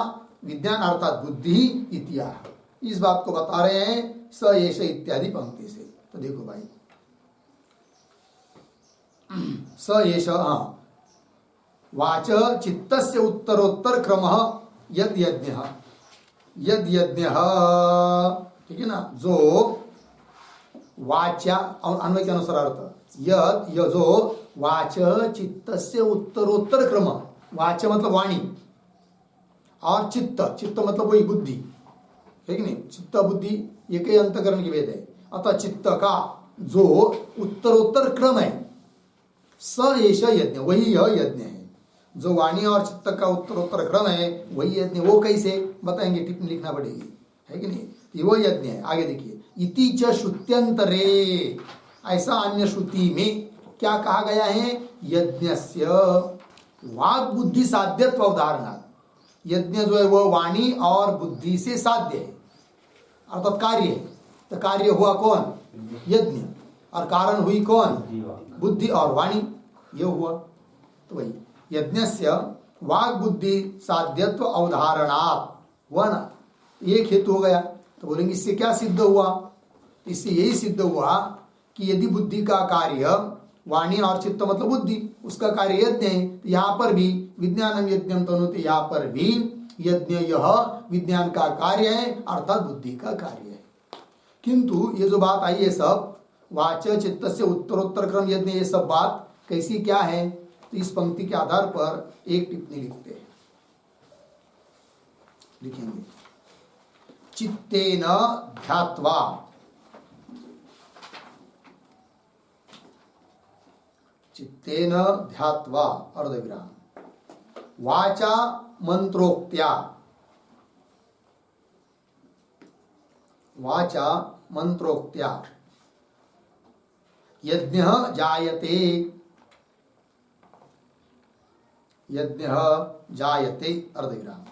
विज्ञान अर्थात बुद्धि इत्याह, इस बात को बता रहे हैं स एष इत्यादि पंक्ति से। तो देखो भाई, स एष वाच चित्तस्य उत्तरोत्तर क्रमः यद यज्ञः, यद यज्ञः, ठीक है ना, जो वाच्या और अन्वय के अनुसार अर्थ, यद यह जो वाच चित्तस्य उत्तरोत्तर क्रम, वाच मतलब वाणी, और चित्त, चित्त मतलब वही बुद्धि है कि नहीं, चित्त बुद्धि एक ही अंतकरण की भेद है। अतः चित्त का जो उत्तरोत्तर क्रम है, स एष यज्ञ, वही यह यज्ञ है। जो वाणी और चित्त का उत्तरोत्तर क्रम है वही यज्ञ। वो कैसे बताएंगे, टिप्पणी लिखना पड़ेगी, है कि नहीं, वो यज्ञ है। आगे देखिए, इति च श्रुत्यंतरे, ऐसा अन्य श्रुति में क्या कहा गया है? यज्ञस्य वाग बुद्धि साध्यत्व अवधारणात्, यज्ञ जो है वह वाणी और बुद्धि से साध्य है, अर्थात कार्य है। तो कार्य हुआ कौन? यज्ञ, और कारण हुई कौन? बुद्धि और वाणी, ये हुआ। तो वही यज्ञस्य वाग बुद्धि साध्यत्व अवधारणात् हुआ ना, एक हेतु हो गया। तो बोलेंगे इससे क्या सिद्ध हुआ? इससे यही सिद्ध हुआ कि यदि बुद्धि का कार्य वाणी और चित्त मतलब बुद्धि, उसका कार्य यज्ञ है। यहाँ पर भी विज्ञानम यज्ञम तनुते, यहाँ पर भी यज्ञ यह विज्ञान का कार्य है अर्थात बुद्धि का कार्य है। किंतु ये जो बात आई है सब वाच चित्त से उत्तरोत्तर क्रम यज्ञ, ये सब बात कैसी क्या है, तो इस पंक्ति के आधार पर एक टिप्पणी लिखते हैं, लिखेंगे चित्तेन ध्यात्वा, चित्तेन ध्यात्वा अर्धविराम, वाचा मंत्रोक्त्या, वाचा मंत्रोक्त्या यज्ञः जायते, यज्ञः जायते अर्धविराम,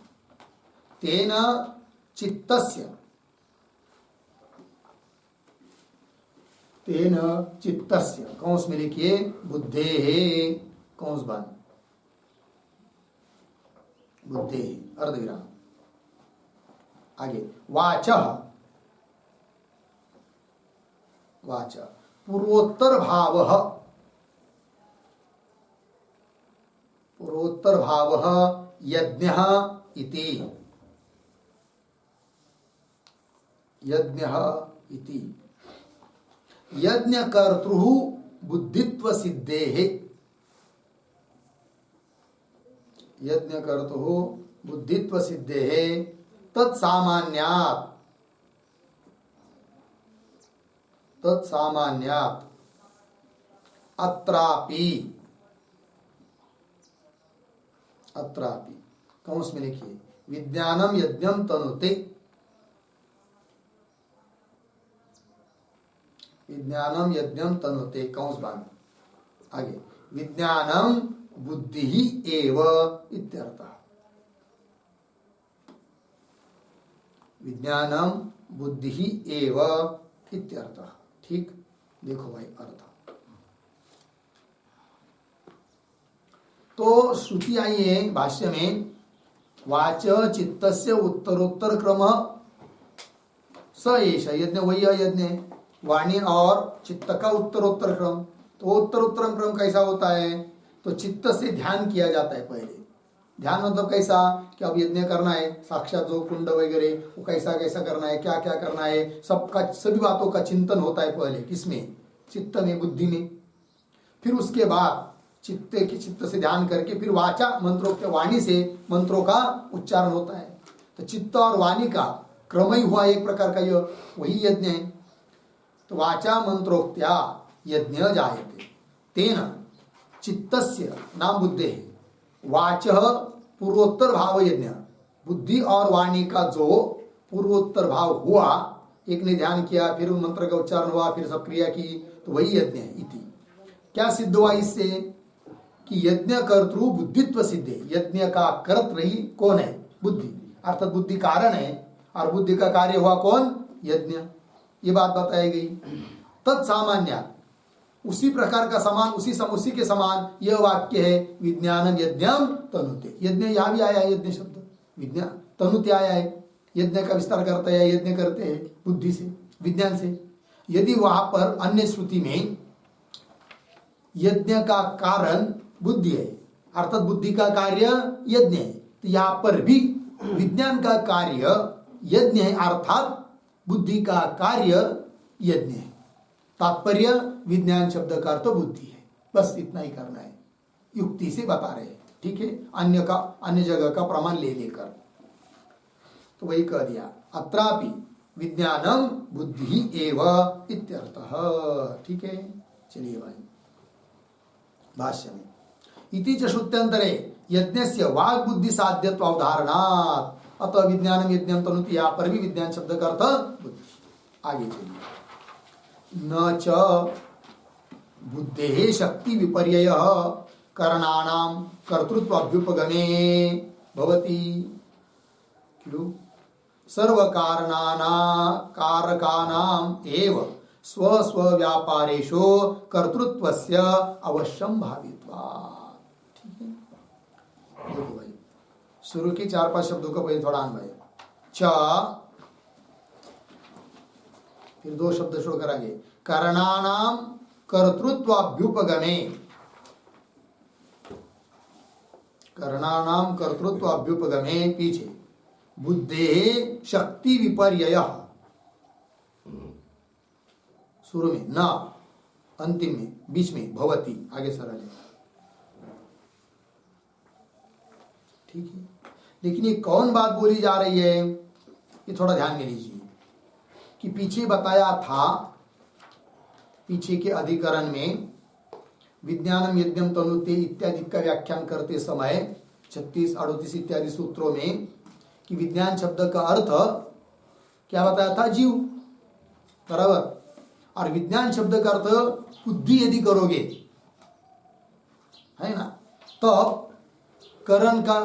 तेन चित्तस्य, तेन चित्तस्य कौंस में लिखिए बुद्धेः, कौंस बंद, बुद्धेः अर्धविराम, आगे वाचः, वाच पूर्वोत्तर भावः, पूर्वोत्तर भावः यज्ञः इति, यज्ञः इति, यज्ञकर्तृः बुद्धित्व सिद्धेः, यज्ञकर्तुः बुद्धित्व सिद्धेः तत्सामान्यात्, तत्सामान्यात् अत्रापि, अत्रापि कौंस में लिखिए विज्ञानम यज्ञम तनुते, विज्ञानम यज्ञम तनुते कौंस बांध, आगे विज्ञानम बुद्धि ही एव इत्यर्थः, विज्ञानम बुद्धि ही एव इत्यर्थः। ठीक, देखो भाई अर्थ। तो श्रुति आई है भाष्य में वाच चित्तस्य उत्तरोत्तर क्रम स एष यज्ञ, वही यज्ञ है, वाणी और चित्त का उत्तरोत्तर क्रम। तो उत्तरोत्तर क्रम कैसा होता है, तो चित्त से ध्यान किया जाता है पहले। ध्यान मतलब कैसा कि अब यज्ञ करना है, साक्षात जो कुंड वगैरह वो कैसा कैसा करना है, क्या क्या करना है, सबका सभी बातों का चिंतन होता है पहले, किसमें, चित्त में, बुद्धि में। फिर उसके बाद चित्त से ध्यान करके फिर वाचा मंत्रों के, वाणी से मंत्रों का उच्चारण होता है। तो चित्त और वाणी का क्रम ही हुआ एक प्रकार का, यह वही यज्ञ है। तो वाचा मंत्रोक्त्या यज्ञ जायते तेन चित्तस्य नाम बुद्धे, वाचः पूर्वोत्तर भाव यज्ञ, बुद्धि और वाणी का जो पूर्वोत्तर भाव हुआ, एक ने ध्यान किया, फिर मंत्र का उच्चारण हुआ, फिर सब क्रिया की, तो वही यज्ञ है। इति क्या सिद्ध हुआ इससे कि यज्ञ कर्तृ बुद्धित्व सिद्धे, यज्ञ का कर्त रही कौन है, बुद्धि, अर्थात बुद्धि कारण है, और बुद्धि का कार्य हुआ कौन, यज्ञ। ये बात बताई गई। तत्सामान्य, उसी प्रकार का समान, उसी के समान यह वाक्य है विज्ञानम यज्ञम तनुते। यज्ञ यहाँ भी आया है, यज्ञ शब्द विज्ञान, तनुते आया है, यज्ञ का विस्तार करता है, यज्ञ करते हैं बुद्धि से, विज्ञान से। यदि वहां पर अन्य श्रुति में यज्ञ का कारण बुद्धि है, अर्थात बुद्धि का कार्य यज्ञ है, तो यहाँ पर भी विज्ञान का कार्य यज्ञ है, अर्थात बुद्धि का कार्य यज्ञ है। तात्पर्य विज्ञान शब्द का अर्थ बुद्धि है, बस इतना ही करना है, युक्ति से बता रहे हैं। ठीक है, अन्य जगह का प्रमाण ले लेकर, तो वही कह दिया अत्रापि विज्ञानम बुद्धि एव इत्यर्थः। ठीक है, चलिए भाई भाष्य में इति च श्रुत्यंतरे यज्ञस्य वाग बुद्धि साध्यत्व अवधारणात्, अतः विज्ञानम यज्ञम तनुति, यहाँ पर भी विज्ञान शब्द का अर्थ बुद्धि। आगे चलिए, न च बुद्धेः शक्ति विपर्ययः करणानां कर्तृत्व अभ्युपगमे भवति। क्यों, सर्व कारकानाम एव स्व स्व व्यापारेषु कर्तृत्वस्य अवश्यम भावित्वात्। ठीक है, देखो भाई शुरू की 4-5 शब्दों का पहले थोड़ा अन्वय, च फिर 2 शब्द छोड़कर आगे, करणानाम कर्तृत्वाभ्युपगमे, करणानाम कर्तृत्वाभ्युपगमे पीछे बुद्धे शक्ति विपर्यय, शुरू में न, अंतिम में, बीच में भवती, आगे सरल है। ठीक है, लेकिन ये कौन बात बोली जा रही है, ये थोड़ा ध्यान में लीजिए कि पीछे बताया था, पीछे के अधिकरण में विज्ञानम यज्ञम तनुते इत्यादि का व्याख्यान करते समय 36, 38 इत्यादि सूत्रों में कि विज्ञान शब्द का अर्थ क्या बताया था, जीव, बराबर। और विज्ञान शब्द का अर्थ बुद्धि यदि करोगे, है ना, तो करण का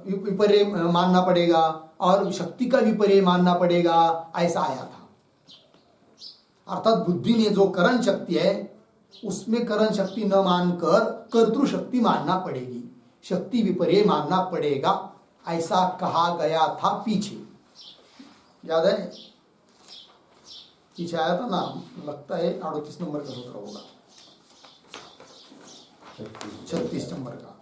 विपर्य मानना पड़ेगा और शक्ति का विपर्य मानना पड़ेगा, ऐसा आया था। अर्थात बुद्धि में जो करण शक्ति है उसमें करण शक्ति न मानकर कर्तृ शक्ति मानना पड़ेगी, शक्ति विपर्य मानना पड़ेगा, ऐसा कहा गया था पीछे, याद है? पीछे आया था ना, लगता है 38 नंबर का सूत्र होगा, 36 नंबर का,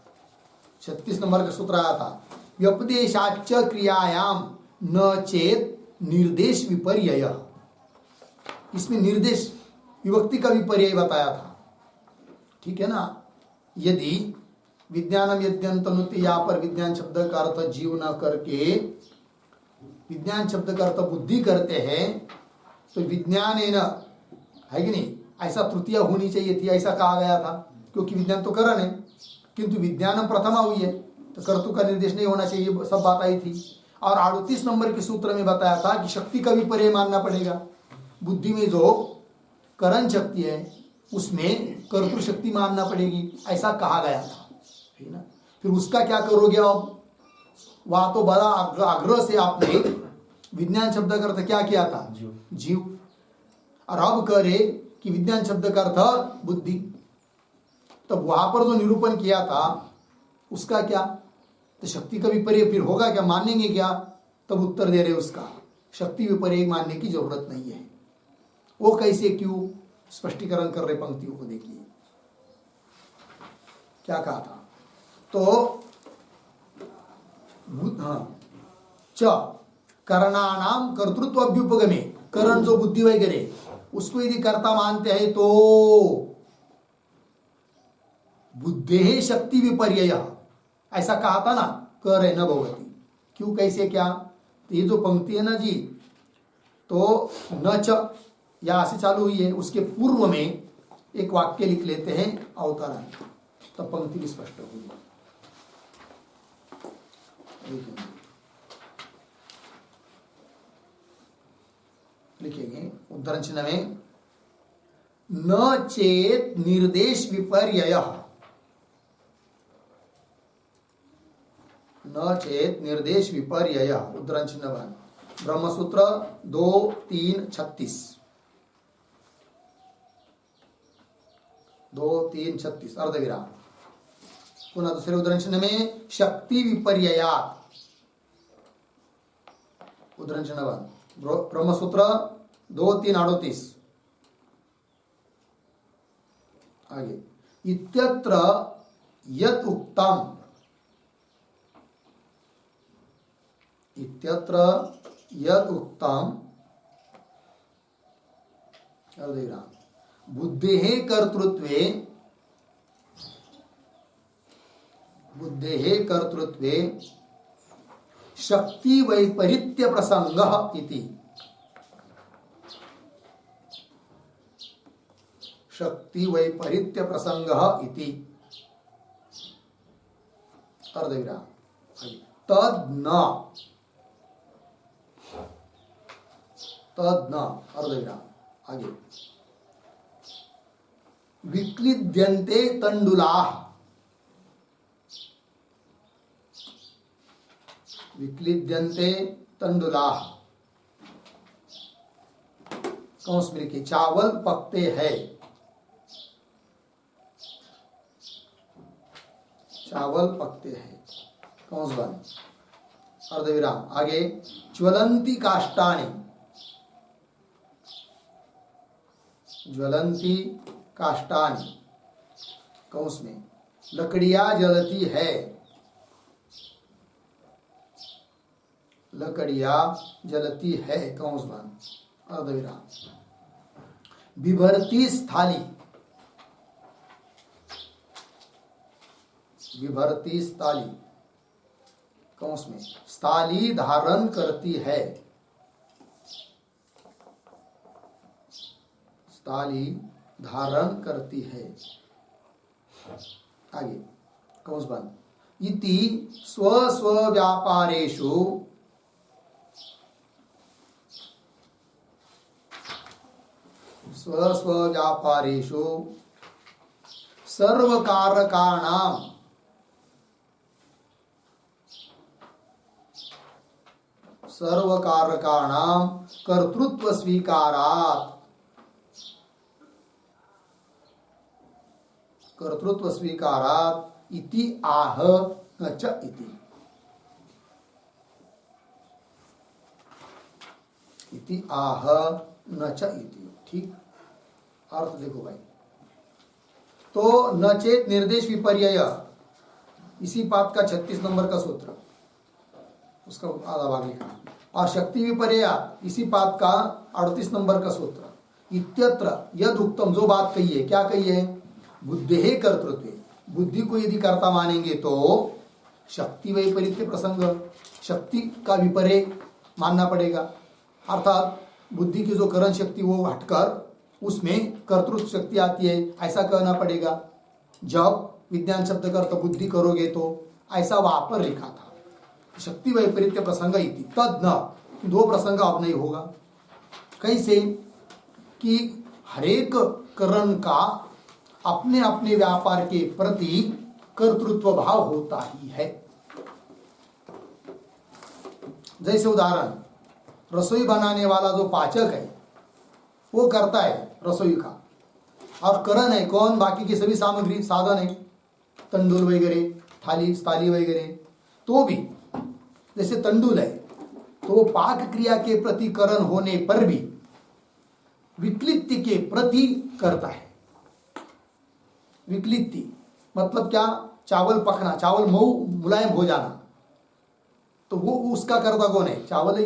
36 नंबर का सूत्र आया था, व्यपदेशाच क्रियायाम न चेत निर्देश विपर्यय। इसमें निर्देश विभक्ति का विपर्यय बताया था, ठीक है ना। यदि विज्ञानम यज्ञम तनुते, यहाँ पर विज्ञान शब्द का अर्थ जीव न करके विज्ञान शब्द का अर्थ बुद्धि करते हैं, तो विज्ञान है ना, है कि नहीं, ऐसा तृतीया होनी चाहिए थी, ऐसा कहा गया था, क्योंकि विज्ञान तो करण है, किंतु विज्ञान प्रथमा हुई है तो कर्तु का निर्देश नहीं होना चाहिए, सब बात आई थी। और 38 नंबर के सूत्र में बताया था कि शक्ति का विपर्यय मानना पड़ेगा, बुद्धि में जो करण शक्ति है उसमें कर्तृ शक्ति मानना पड़ेगी, ऐसा कहा गया था, है ना। फिर उसका क्या करोगे अब, वहां तो बड़ा आग्रह से आपने विज्ञान शब्द का अर्थ क्या किया था, जीव, और अब कह रहे कि विज्ञान शब्द का अर्थ बुद्धि। तब वहां पर जो निरूपण किया था उसका क्या, तो शक्ति का विपर्य फिर होगा क्या, मानेंगे क्या? तब उत्तर दे रहे उसका शक्ति विपर्य मानने की जरूरत नहीं है। वो कैसे, क्यों, स्पष्टीकरण कर रहे पंक्तियों को देखिए क्या कहा था। तो हाँ, च करणानाम कर्तृत्व अभ्युपगमे, करण जो बुद्धि वगैरह उसको यदि कर्ता मानते हैं तो बुद्धे शक्ति विपर्यय, ऐसा कहा था ना, कर है न भगवती, क्यों, कैसे, क्या। तो ये जो पंक्ति है ना जी, तो न च यहाँ से चालू हुई है, उसके पूर्व में एक वाक्य लिख लेते हैं अवतरण, तो पंक्ति भी स्पष्ट होगी। लिखेंगे उद्धरण चिन्ह में, न चेत निर्देश विपर्यय, न चेत निर्देश विपर्यय, उद्धरण चिन्ह बन, ब्रह्मसूत्र 2-3-36, 2-3-36 अर्धविराम। पुनः दूसरे उद्धरण चिन्ह में शक्ति विपर्ययात, उद्धरण चिन्ह बन, ब्रह्मसूत्र 2-3-38, आगे, इत्यत्र यत् उक्तम, इत्यत्र यत् उक्तम अर्धविराम बुद्धेः कर्तृत्वे, बुद्धेः कर्तृत्वे शक्ति वैपरीत्य प्रसंगः इति, शक्ति वैपरीत्य प्रसंगः इति अर्धविराम, तद न, तद न अर्धविराम, आगे, विक्लिद्यन्ते तंडुलाः, विक्लिद्यन्ते तंडुलाः, कौंस में लिखिए, चावल पकते हैं, चावल पकते हैं, कौंस बन, अर्धविराम, आगे, ज्वलंती काष्ठानि, ज्वलंती काष्ठानि कौंस में लकड़ियां जलती है, लकड़ियां जलती है कौंस बंद अर्धविराम। बिभरती स्थाली, बिभरती स्थाली कौंस में स्थाली धारण करती है, स्थाली धारण करती है। आगे कौंस बंद। इति स्व स्व व्यापारेषु स्व स्व व्यापारेषु सर्वकारकाणां सर्वकारकाणां कर्तृत्व स्वीकारात्, कर्तृत्व स्वीकारात् इति आह न च इति, इति आह न च इति। ठीक, अर्थ देखो भाई। तो न चेत निर्देश विपर्यय, इसी पाठ का 36 नंबर का सूत्र, उसका आधा भाग लिखा। और शक्ति विपर्यय इसी पाठ का 38 नंबर का सूत्र। इत्यत्र यद उक्तम, जो बात कही है, क्या कही है? बुद्धेः कर्तृत्वे, बुद्धि को यदि कर्ता मानेंगे तो शक्ति वैपरीत्य प्रसंग, शक्ति का विपर्य मानना पड़ेगा। अर्थात बुद्धि की जो करण शक्ति वो हटकर उसमें कर्तृत्व शक्ति आती है, ऐसा कहना पड़ेगा। जब विज्ञान शब्द का अर्थ बुद्धि करोगे तो ऐसा वहां पर लिखा था, शक्ति वैपरीत्य प्रसंग इति। तद न, दो प्रसंग अब नहीं होगा। कैसे? कि हरेक करण का अपने अपने व्यापार के प्रति कर्तृत्व भाव होता ही है। जैसे उदाहरण, रसोई बनाने वाला जो पाचक है वो करता है रसोई का, और करण है कौन? बाकी की सभी सामग्री साधन है, तंडुल वगैरह, थाली स्थाली वगैरह। तो भी जैसे तंडुल है तो वो पाक क्रिया के प्रति करण होने पर भी विक्लित्ति के प्रति करता है। विक्लित्ति मतलब क्या? चावल पकना, चावल मुलायम हो जाना, तो वो उसका करता कौन है? चावल ही।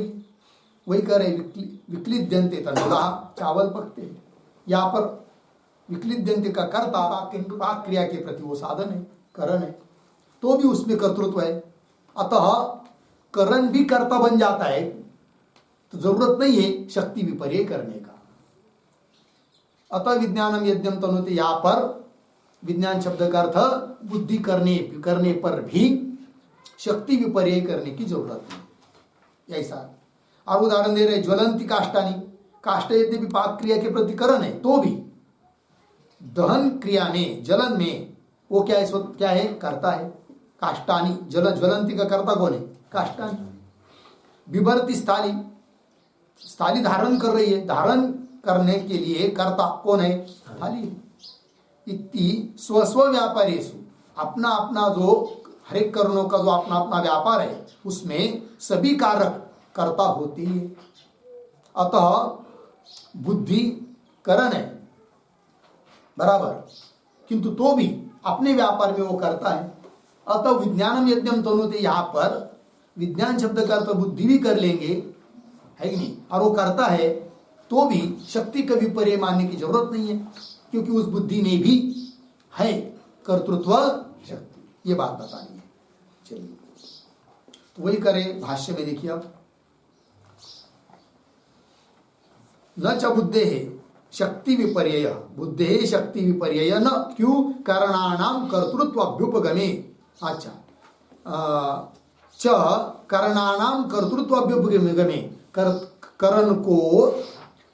वही कर रहे विक्लिद्यन्ते तंडुला, चावल पकते हैं। यहाँ पर विक्लिद्यन्ते का कर्ता पाक क्रिया के प्रति वो साधन है, करण है, तो भी उसमें कर्तृत्व है। अतः करण भी कर्ता बन जाता है, तो जरूरत नहीं है शक्ति विपर्य करने का। अतः विज्ञानम यज्ञम तनुते, यहाँ पर विज्ञान शब्द का अर्थ बुद्धि करने पर भी शक्ति विपर्य करने की जरूरत नहीं, ऐसा। और उदाहरण दे रहे ज्वलंती काष्ठानी, काष्ठ यद्यपि पाक क्रिया के प्रति करण है तो भी दहन क्रिया में, जलन में वो क्या है? क्या है? करता है। काष्ठानी, ज्वलंती का कर्ता कौन है? काष्ठानी। बिभरती स्थाली, स्थाली धारण कर रही है, धारण करने के लिए कर्ता कौन है? थाली। इति स्व स्व व्यापारेषु, अपना अपना जो हरेक करणों का जो अपना अपना व्यापार है उसमें सभी कारक कर्ता होती है। अतः बुद्धि करण है बराबर, किंतु तो भी अपने व्यापार में वो करता है। अतः विज्ञानम यज्ञम तनुते, यहाँ पर विज्ञान शब्द का अर्थ बुद्धि भी कर लेंगे, है कि नहीं? और वो करता है तो भी शक्ति का विपर्य मानने की जरूरत नहीं है, क्योंकि उस बुद्धि में भी है कर्तृत्व शक्ति। ये बात बतानी है। चलिए तो वही करें, भाष्य में देखिए अब। न च बुद्धेः शक्ति विपर्यय, बुद्धेः शक्ति विपर्यय न, क्यों? करणानां कर्तृत्व अभ्युपगमे। अच्छा, च करणानां कर्तृत्व अभ्युपगमे, करण को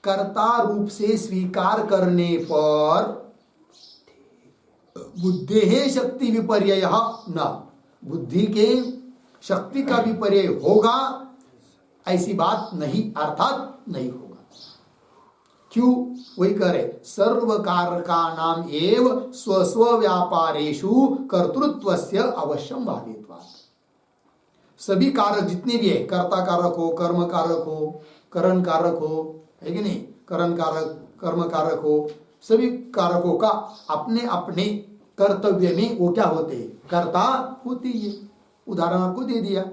कर्ता रूप से स्वीकार करने पर बुद्धेः शक्ति विपर्यय न, बुद्धि के शक्ति का विपर्य होगा ऐसी बात नहीं, अर्थात नहीं होगा। क्यों? वही करे सर्व कारकाणाम एव स्व स्व व्यापारेषु कर्तृत्वस्य अवश्यम भावित्वात्। सभी कारक जितने भी है, कर्ता कारक हो, कर्म कारक हो, करण कारक हो, है कि नहीं, करण कारक, कर्म कारक हो, सभी कारकों का अपने अपने कर्तव्य में वो क्या होते हैं, कर्ता होती है। उदाहरण आपको दे दिया,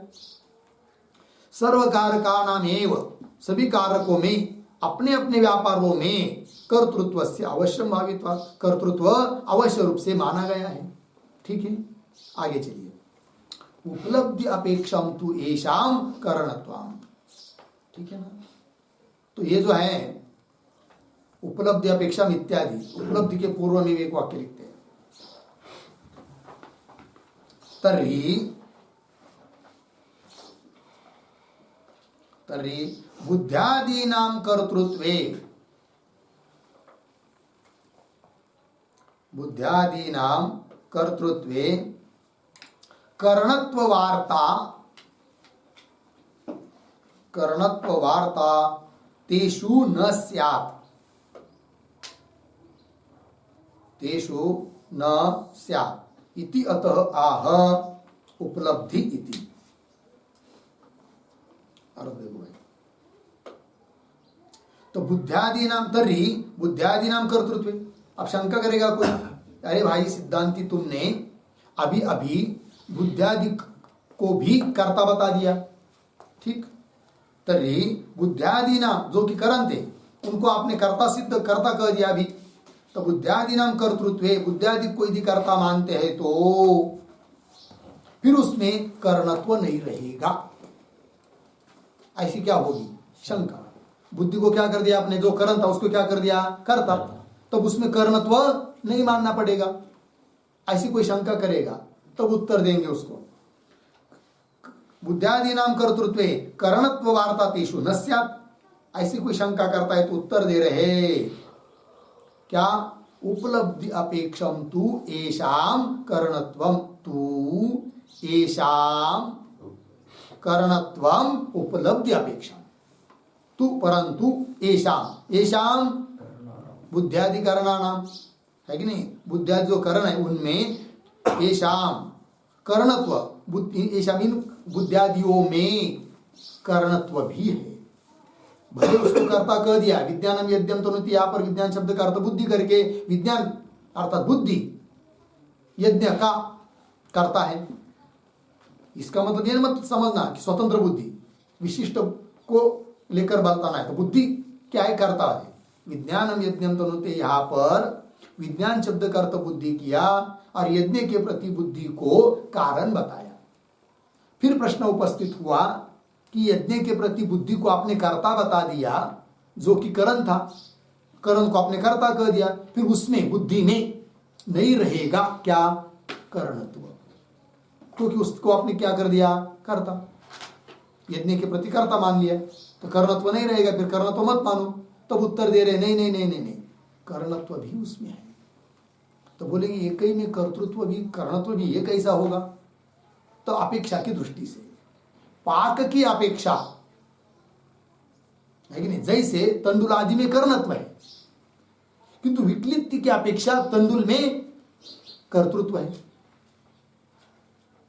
सर्व कारकानाम एव, सभी कारकों में अपने अपने व्यापारों में कर्तृत्व से अवश्य भावित, कर्तृत्व अवश्य रूप से माना गया है। ठीक है, आगे चलिए। उपलब्धि अपेक्षम तु एषाम करणत्वाम, ठीक है ना। तो ये जो है उपलब्धि अपेक्षा इत्यादि, उपलब्धि के पूर्व में एक वाक्य लिखते हैं, तर्हि बुद्ध्यादीनां कर्तृत्वे, बुद्ध्यादीनां कर्तृत्वे करणत्व वार्ता तेषु न स्यात्, तेषु न स्यात् इति अतः आह उपलब्धि इति। अर्थ देखो भाई, तो बुद्ध्यादि नाम, तर्हि बुद्ध्यादि नाम कर्तृत्व। अब शंका करेगा कोई, अरे भाई सिद्धांति तुमने अभी अभी बुद्ध्यादि को भी कर्ता बता दिया, ठीक। तर्हि बुद्ध्यादि नाम जो कि करण थे उनको आपने कर्ता सिद्ध, कर्ता कह दिया अभी, तो बुद्ध्यादि नाम कर्तृत्व, बुद्ध्यादि को यदि कर्ता मानते हैं तो फिर उसमें कर्णत्व नहीं रहेगा। ऐसी क्या होगी शंका। बुद्धि को क्या कर दिया आपने, जो करण था उसको क्या कर दिया, कर्ता, तब उसमें कर्णत्व नहीं मानना पड़ेगा। ऐसी कोई शंका करेगा तब उत्तर देंगे उसको, बुद्ध्यादि नाम कर्तृत्वे करणत्व वार्ता तेषु न स्यात्। ऐसी कोई शंका करता है तो उत्तर दे रहे क्या, उपलब्धि अपेक्षम तु एषाम करणत्वम, तु एषाम करणत्वम उपलब्धि अपेक्षा, तु परंतु एषाम, एषाम बुद्ध्यादि करणानाम है कि नहीं, बुद्ध्यादि जो करण है उनमें एषाम करणत्व, बुद्ध्यादियों में करणत्व भी है। भले उसको कर्ता कह दिया, विज्ञानम यज्ञम तनुति, यहाँ पर विज्ञान शब्द का अर्थ बुद्धि करके, विज्ञान अर्थात बुद्धि यज्ञ का कर्ता है। इसका मतलब यह मत समझना कि स्वतंत्र बुद्धि विशिष्ट को लेकर बताना है, तो बुद्धि क्या है, कर्ता है। विज्ञानम यज्ञम तनुते, यहाँ पर विज्ञान शब्द का अर्थ बुद्धि किया और यज्ञ के प्रति बुद्धि को कारण बताया। फिर प्रश्न उपस्थित हुआ कि यज्ञ के प्रति बुद्धि को आपने कर्ता बता दिया, जो कि करण था, करण को आपने कर्ता कह दिया, फिर उसमें बुद्धि में नहीं रहेगा क्या, करणत्व, क्योंकि उसको आपने क्या कर दिया, कर्ता, यज्ञ के प्रति कर्ता मान लिया, तो कर्णत्व नहीं रहेगा, फिर कर्णत्व मत मानो। तब उत्तर दे रहे नहीं नहीं नहीं नहीं नहीं, कर्णत्व भी उसमें है। तो बोलेंगे एक ही में कर्तृत्व भी कर्णत्व भी, ये कैसा होगा, तो अपेक्षा की दृष्टि से, पाक की अपेक्षा है कि नहीं, जैसे तंडुल आदि में कर्णत्व है किंतु विकलित की अपेक्षा तंडुल में कर्तृत्व है,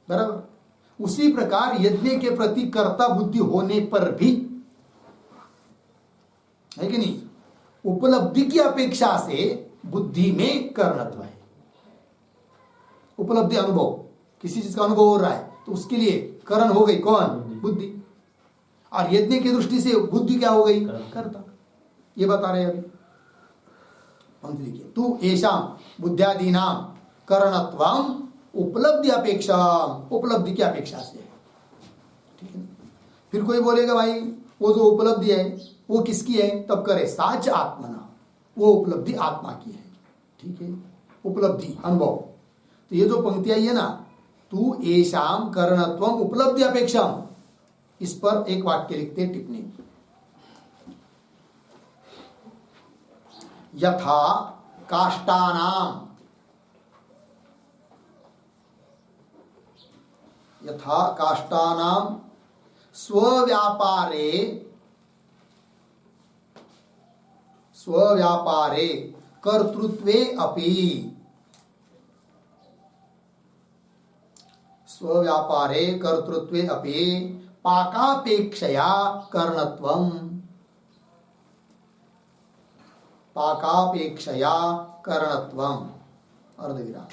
बराबर। उसी प्रकार यज्ञ के प्रति कर्ता बुद्धि होने पर भी है कि नहीं, उपलब्धि की अपेक्षा से बुद्धि में कर्णत्व है। उपलब्धि अनुभव, किसी चीज का अनुभव हो रहा है तो उसके लिए करण हो गई कौन, बुद्धि, और यज्ञ की दृष्टि से बुद्धि क्या हो गई, कर्ता। ये बता रहे अभी पंक्ति लिखिए, तू एषाम बुद्ध्यादीनाम करणत्वम उपलब्धि अपेक्षा, उपलब्धि की अपेक्षा से है, ठीक है। फिर कोई बोलेगा भाई वो जो उपलब्धि है वो किसकी है, तब करे साच आत्मना, वो उपलब्धि आत्मा की है, ठीक है, उपलब्धि अनुभव। तो ये जो पंक्ति आई है ना, तू एषाम करणत्वम उपलब्धि अपेक्षाम, इस पर एक वाक्य लिखते टिप्पणी, यथा काष्ठानाम, यथा काष्ठानाम स्वव्यापारे, स्वव्यापारे कर्तृत्वे अपि, स्वव्यापारे कर्तृत्वे अपि पाकापेक्षया कर्णत्वम, पाकापेक्षया करणत्वम अर्धविराम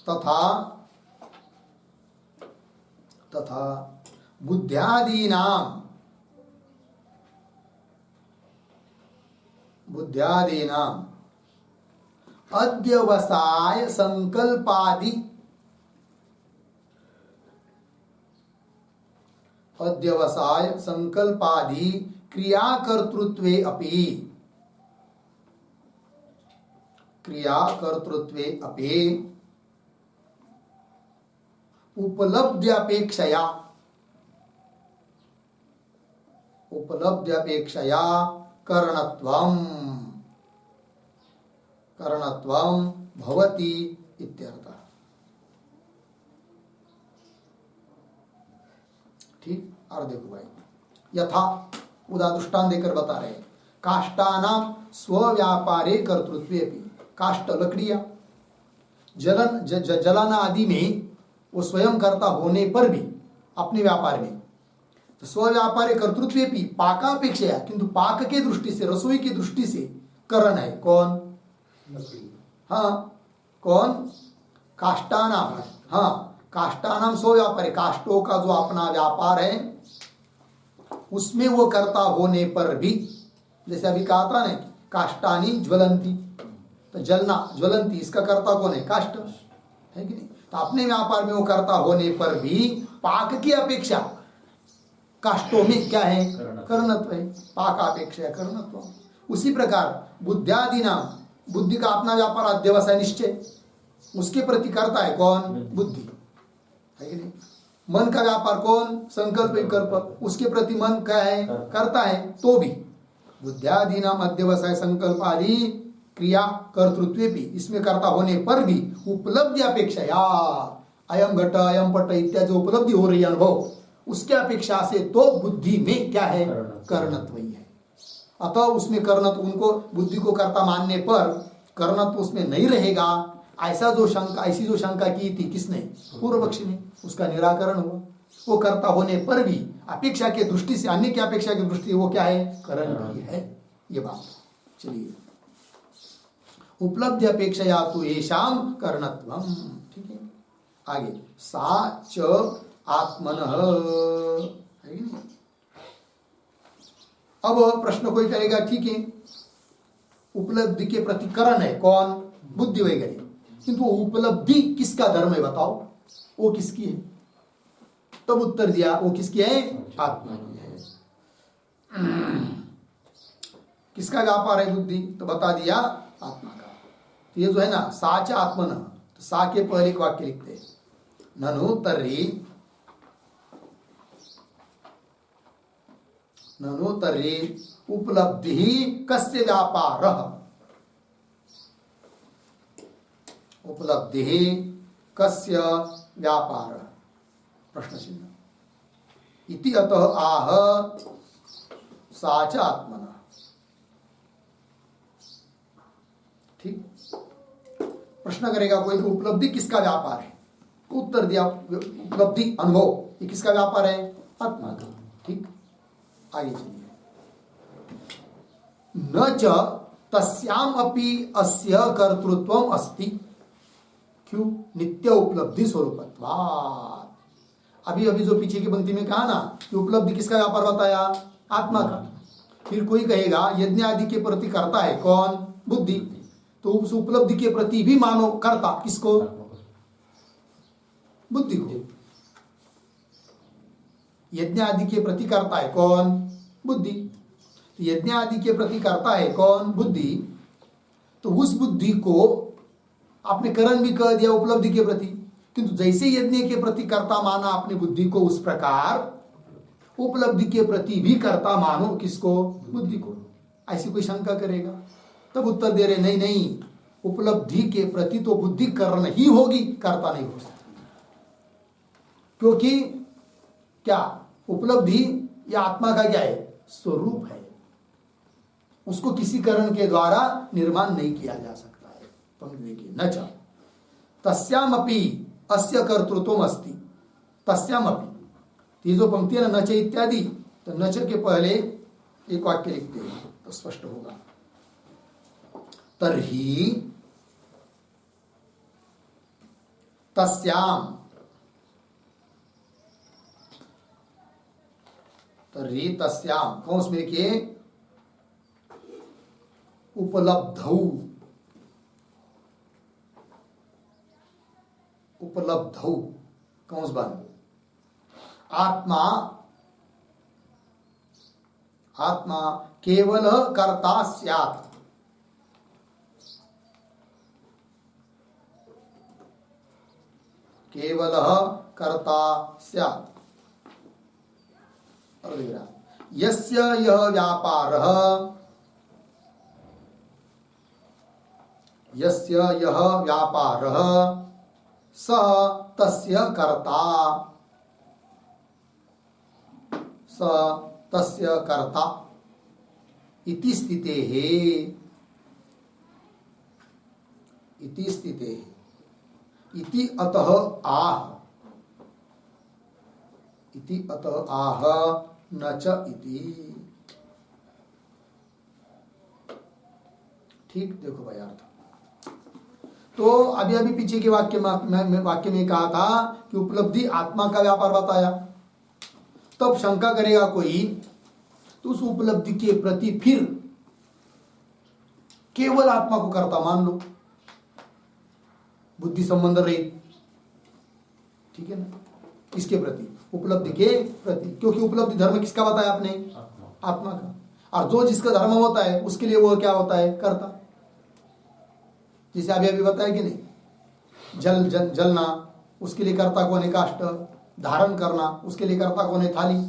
तथा तथा बुद्ध्यादीनां अध्यवसाय संकल्पादि क्रियाकर्तृत्वे अपि उपलब्ध्यपेक्षया करणत्वं भवति इत्यर्थः। ठीक, और देखो भाई, यथा उदाहरण देकर बता रहे हैं, काष्ठानाम स्वव्यापारे कर्तृत्वे अपि, काष्ठ लकड़ियां जलाना आदि में वो स्वयं कर्ता होने पर भी अपने व्यापार में, तो स्वव्यापारे कर्तृत्वे अपि पाकापेक्षया, किंतु पाक के दृष्टि से, रसोई की दृष्टि से करण है कौन? हाँ, कौन? काष्ठानाम। हाँ, काष्ठानाम स्वव्यापारे, काष्ठों का जो अपना व्यापार है उसमें वो कर्ता होने पर भी, जैसे अभी कहा था ना, काष्ठानी ज्वलंती, तो जलना, ज्वलंती, इसका कर्ता कौन है? काष्ठ है कि नहीं? तो अपने व्यापार में वो कर्ता होने पर भी पाक की अपेक्षा काष्ठों में क्या है? कर्णत्व है। पाक अपेक्षा कर्णत्व। उसी प्रकार बुद्ध्यादि नाम, बुद्धि का अपना व्यापार अध्यवसाय निश्चय, उसके प्रति करता है कौन? बुद्धि है कि नहीं? मन का व्यापार कौन? संकल्प विकल्प, उसके प्रति मन क्या है? करता है। तो भी बुद्ध्यादि नाम अध्यवसाय संकल्प आदि क्रिया कर्तृत्व भी, इसमें कर्ता होने पर भी उपलब्धि अपेक्षा, अयम घट अयम पट इत्यादि उपलब्धि हो रही है, अनुभव, उसके अपेक्षा से तो बुद्धि में क्या है? कर्णत्व ही है। अतः उसमें कर्णत्व, उनको बुद्धि को कर्ता मानने पर कर्णत्व उसमें नहीं रहेगा। ऐसा जो शंका, ऐसी जो शंका की थी किसने? पूर्व पक्षी ने, उसका निराकरण हुआ। वो कर्ता होने पर भी अपेक्षा के दृष्टि से, अन्य की अपेक्षा की दृष्टि वो क्या है? करण भी है। ये बात। चलिए, उपलब्धि अपेक्षया तो येषाम कर्णत्वम। ठीक है, आगे, सा च आत्मनः, है कि नहीं? अब प्रश्न कोई करेगा, ठीक है, उपलब्धि के प्रति करण है कौन? बुद्धि वगैरह, किंतु उपलब्धि किसका धर्म है बताओ? वो किसकी है? तब उत्तर दिया, वो किसकी है? आत्मा की है। किसका व्यापार है बुद्धि? तो बता दिया आत्मा का। तो ये जो है ना, सा च आत्मन, तो सा के पहले एक वाक्य लिखते हैं, ननु तर्हि उपलब्धि कस्य व्यापारः, उपलब्धि कस्य व्यापारः, प्रश्न चिन्ह। इति अतः आह सा च आत्मनः। ठीक, प्रश्न करेगा कोई, तो उपलब्धि किसका व्यापार है? उत्तर दिया, उपलब्धि, अनुभव, ये किसका व्यापार है? आत्मा का। ठीक, आगे चलिए, न च तस्याम अपि अस्य कर्तृत्वम अस्ति। क्यों? नित्य उपलब्धि स्वरूपत्वात्। अभी अभी जो पीछे की पंक्ति में कहा ना कि उपलब्धि किसका व्यापार बताया? आत्मा का। फिर कोई कहेगा यज्ञ आदि के प्रति करता है कौन? बुद्धि। तो उस उपलब्धि के प्रति भी मानो करता किसको? बुद्धि को। यज्ञ आदि के प्रति करता है कौन? बुद्धि। यज्ञ आदि के प्रति करता है कौन? बुद्धि। तो उस बुद्धि को आपने करण भी कह दिया उपलब्धि के प्रति, किंतु जैसे यज्ञ के प्रति कर्ता माना आपने बुद्धि को, उस प्रकार उपलब्धि के प्रति भी कर्ता मानो किसको? बुद्धि को। ऐसी कोई शंका करेगा? तब उत्तर दे रहे नहीं नहीं, उपलब्धि के प्रति तो बुद्धि करण ही होगी, कर्ता नहीं हो सकती। क्योंकि क्या उपलब्धि या आत्मा का क्या है? स्वरूप है, उसको किसी करण के द्वारा निर्माण नहीं किया जा सकता है। पंक्ति देखिए, न च तस्यामपि अस्य कर्तृत्वम अस्ति। तस्यामपि, ये जो पंक्ति है ना, न च इत्यादि, तो न च के पहले एक वाक्य लिखते हैं तो स्पष्ट होगा। तर्हि तस्याम, तर्हि तस्याम कौंस में लिखिए उपलब्धौ, उपलब्धौ कौंस बंद, आत्मा, आत्मा केवल कर्ता स्यात्, केवल कर्ता स्यात्। यस्य यह व्यापारः, यस्य यह व्यापारः सः तस्य कर्ता, सः तस्य कर्ता इति स्थितेः, इति स्थितेः, इति अतः आह, इति अतः आह न च इति। ठीक, देखो भाई अर्थ। तो अभी अभी पीछे के वाक्य में कहा था कि उपलब्धि आत्मा का व्यापार बताया, तब शंका करेगा कोई तो उस उपलब्धि के प्रति फिर केवल आत्मा को कर्ता मान लो, बुद्धि संबंध रहित, ठीक है ना, इसके प्रति, उपलब्धि के प्रति, क्योंकि उपलब्धि धर्म किसका बताया आपने? आत्मा का। और जो जिसका धर्म होता है उसके लिए वो क्या होता है? कर्ता। जैसे अभी अभी बताया कि नहीं, जलना उसके लिए कर्ता कौन है? काष्ठ। धारण करना उसके लिए कर्ता कौन है? थाली।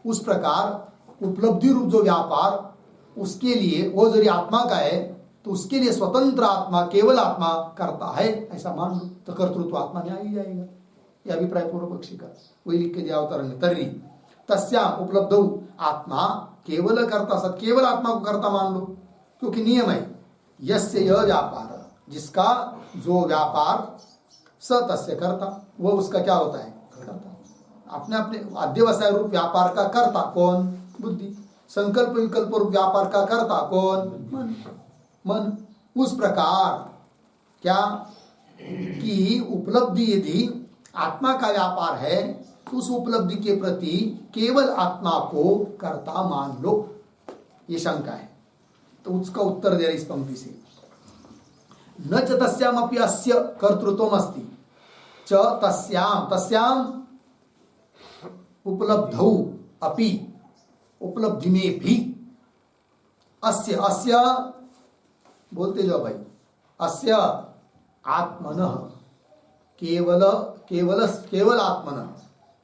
उस प्रकार उपलब्धि रूप जो व्यापार उसके लिए वो यदि आत्मा का है तो उसके लिए स्वतंत्र आत्मा, केवल आत्मा करता है, ऐसा मान लो तो कर्तृत्व आत्मा में आ ही जाएगा। यह अभिप्राय पूर्व पक्षी का, वही लिख के दिया अवतरण में। तर्हि तस्याम उपलब्धौ आत्मा केवल कर्ता, सत केवल आत्मा को कर्ता मान लो, क्योंकि नियम है यस्य यह व्यापार, जिसका जो व्यापार स तस्य कर्ता, वो उसका क्या होता है? कर्ता। अपने अपने अध्यवसाय रूप व्यापार का कर्ता कौन? बुद्धि। संकल्प विकल्प रूप व्यापार का कर्ता कौन? मन। मन। उस प्रकार क्या कि उपलब्धि यदि आत्मा का व्यापार है तो उस उपलब्धि के प्रति केवल आत्मा को कर्ता मान लो, ये शंका है। तो उसका उत्तर दे रहे इस पंक्ति से, न च तस्यामपि अस्य कर्तृत्वम् अस्ति च तस्याम, तस्याम उपलब्धौ अपि, उपलब्धि में भी, अस्य, अस्य बोलते जाओ भाई, अस्य आत्मनः, केवल केवल केवल आत्मनः,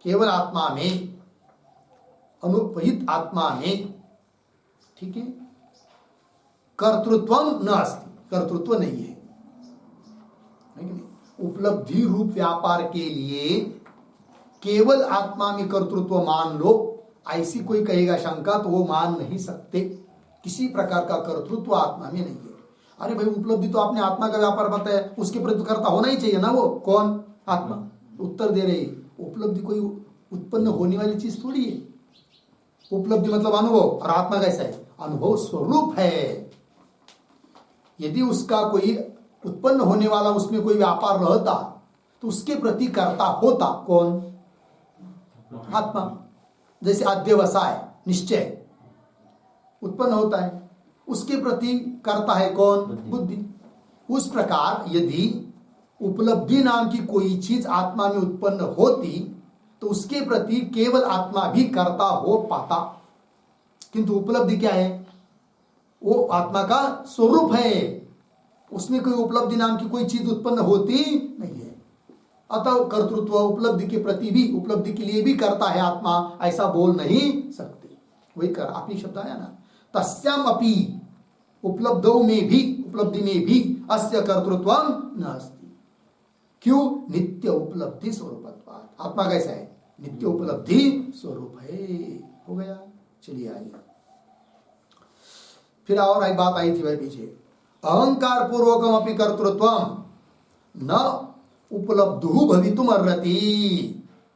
केवल आत्मा में, अनुपहित आत्मा में, ठीक है, कर्तृत्वम न अस्ति, कर्तृत्व नहीं है कि नहीं? उपलब्धि रूप व्यापार के लिए केवल आत्मा में कर्तृत्व मान लो, ऐसी कोई कहेगा शंका तो वो मान नहीं सकते। किसी प्रकार का कर्तृत्व आत्मा में नहीं है। अरे भाई उपलब्धि तो आपने आत्मा का व्यापार बताया, उसके प्रति कर्ता होना ही चाहिए ना, वो कौन? आत्मा। उत्तर दे रहे उपलब्धि कोई उत्पन्न होने वाली चीज थोड़ी है। उपलब्धि मतलब अनुभव, और आत्मा कैसा है? अनुभव स्वरूप है। यदि उसका कोई उत्पन्न होने वाला उसमें कोई व्यापार रहता तो उसके प्रति कर्ता होता कौन? आत्मा। जैसे अध्यवसाय निश्चय उत्पन्न होता है, उसके प्रति कर्ता है कौन? बुद्धि। उस प्रकार यदि उपलब्धि नाम की कोई चीज आत्मा में उत्पन्न होती तो उसके प्रति केवल आत्मा भी कर्ता हो पाता, किंतु उपलब्धि क्या है? वो आत्मा का स्वरूप है, उसमें कोई उपलब्धि नाम की कोई चीज उत्पन्न होती नहीं है। अतः कर्तृत्व उपलब्धि के प्रति भी, उपलब्धि के लिए भी करता है आत्मा, ऐसा बोल नहीं सकते। वही कर आप ही शब्द आया ना, तस्याम अपि, उपलब्धों में भी, उपलब्धि में भी अस्य कर्तृत्वम न अस्ति। क्यों? नित्य उपलब्धि स्वरूपत्वात्। आत्मा कैसा है? नित्य उपलब्धि स्वरूप है। हो गया। चलिए आइए, फिर और एक बात आई थी भाई पीछे, अहंकार पूर्वकम अपि कर्तृत्वम न उपलब्धु भवितुम अर्हति,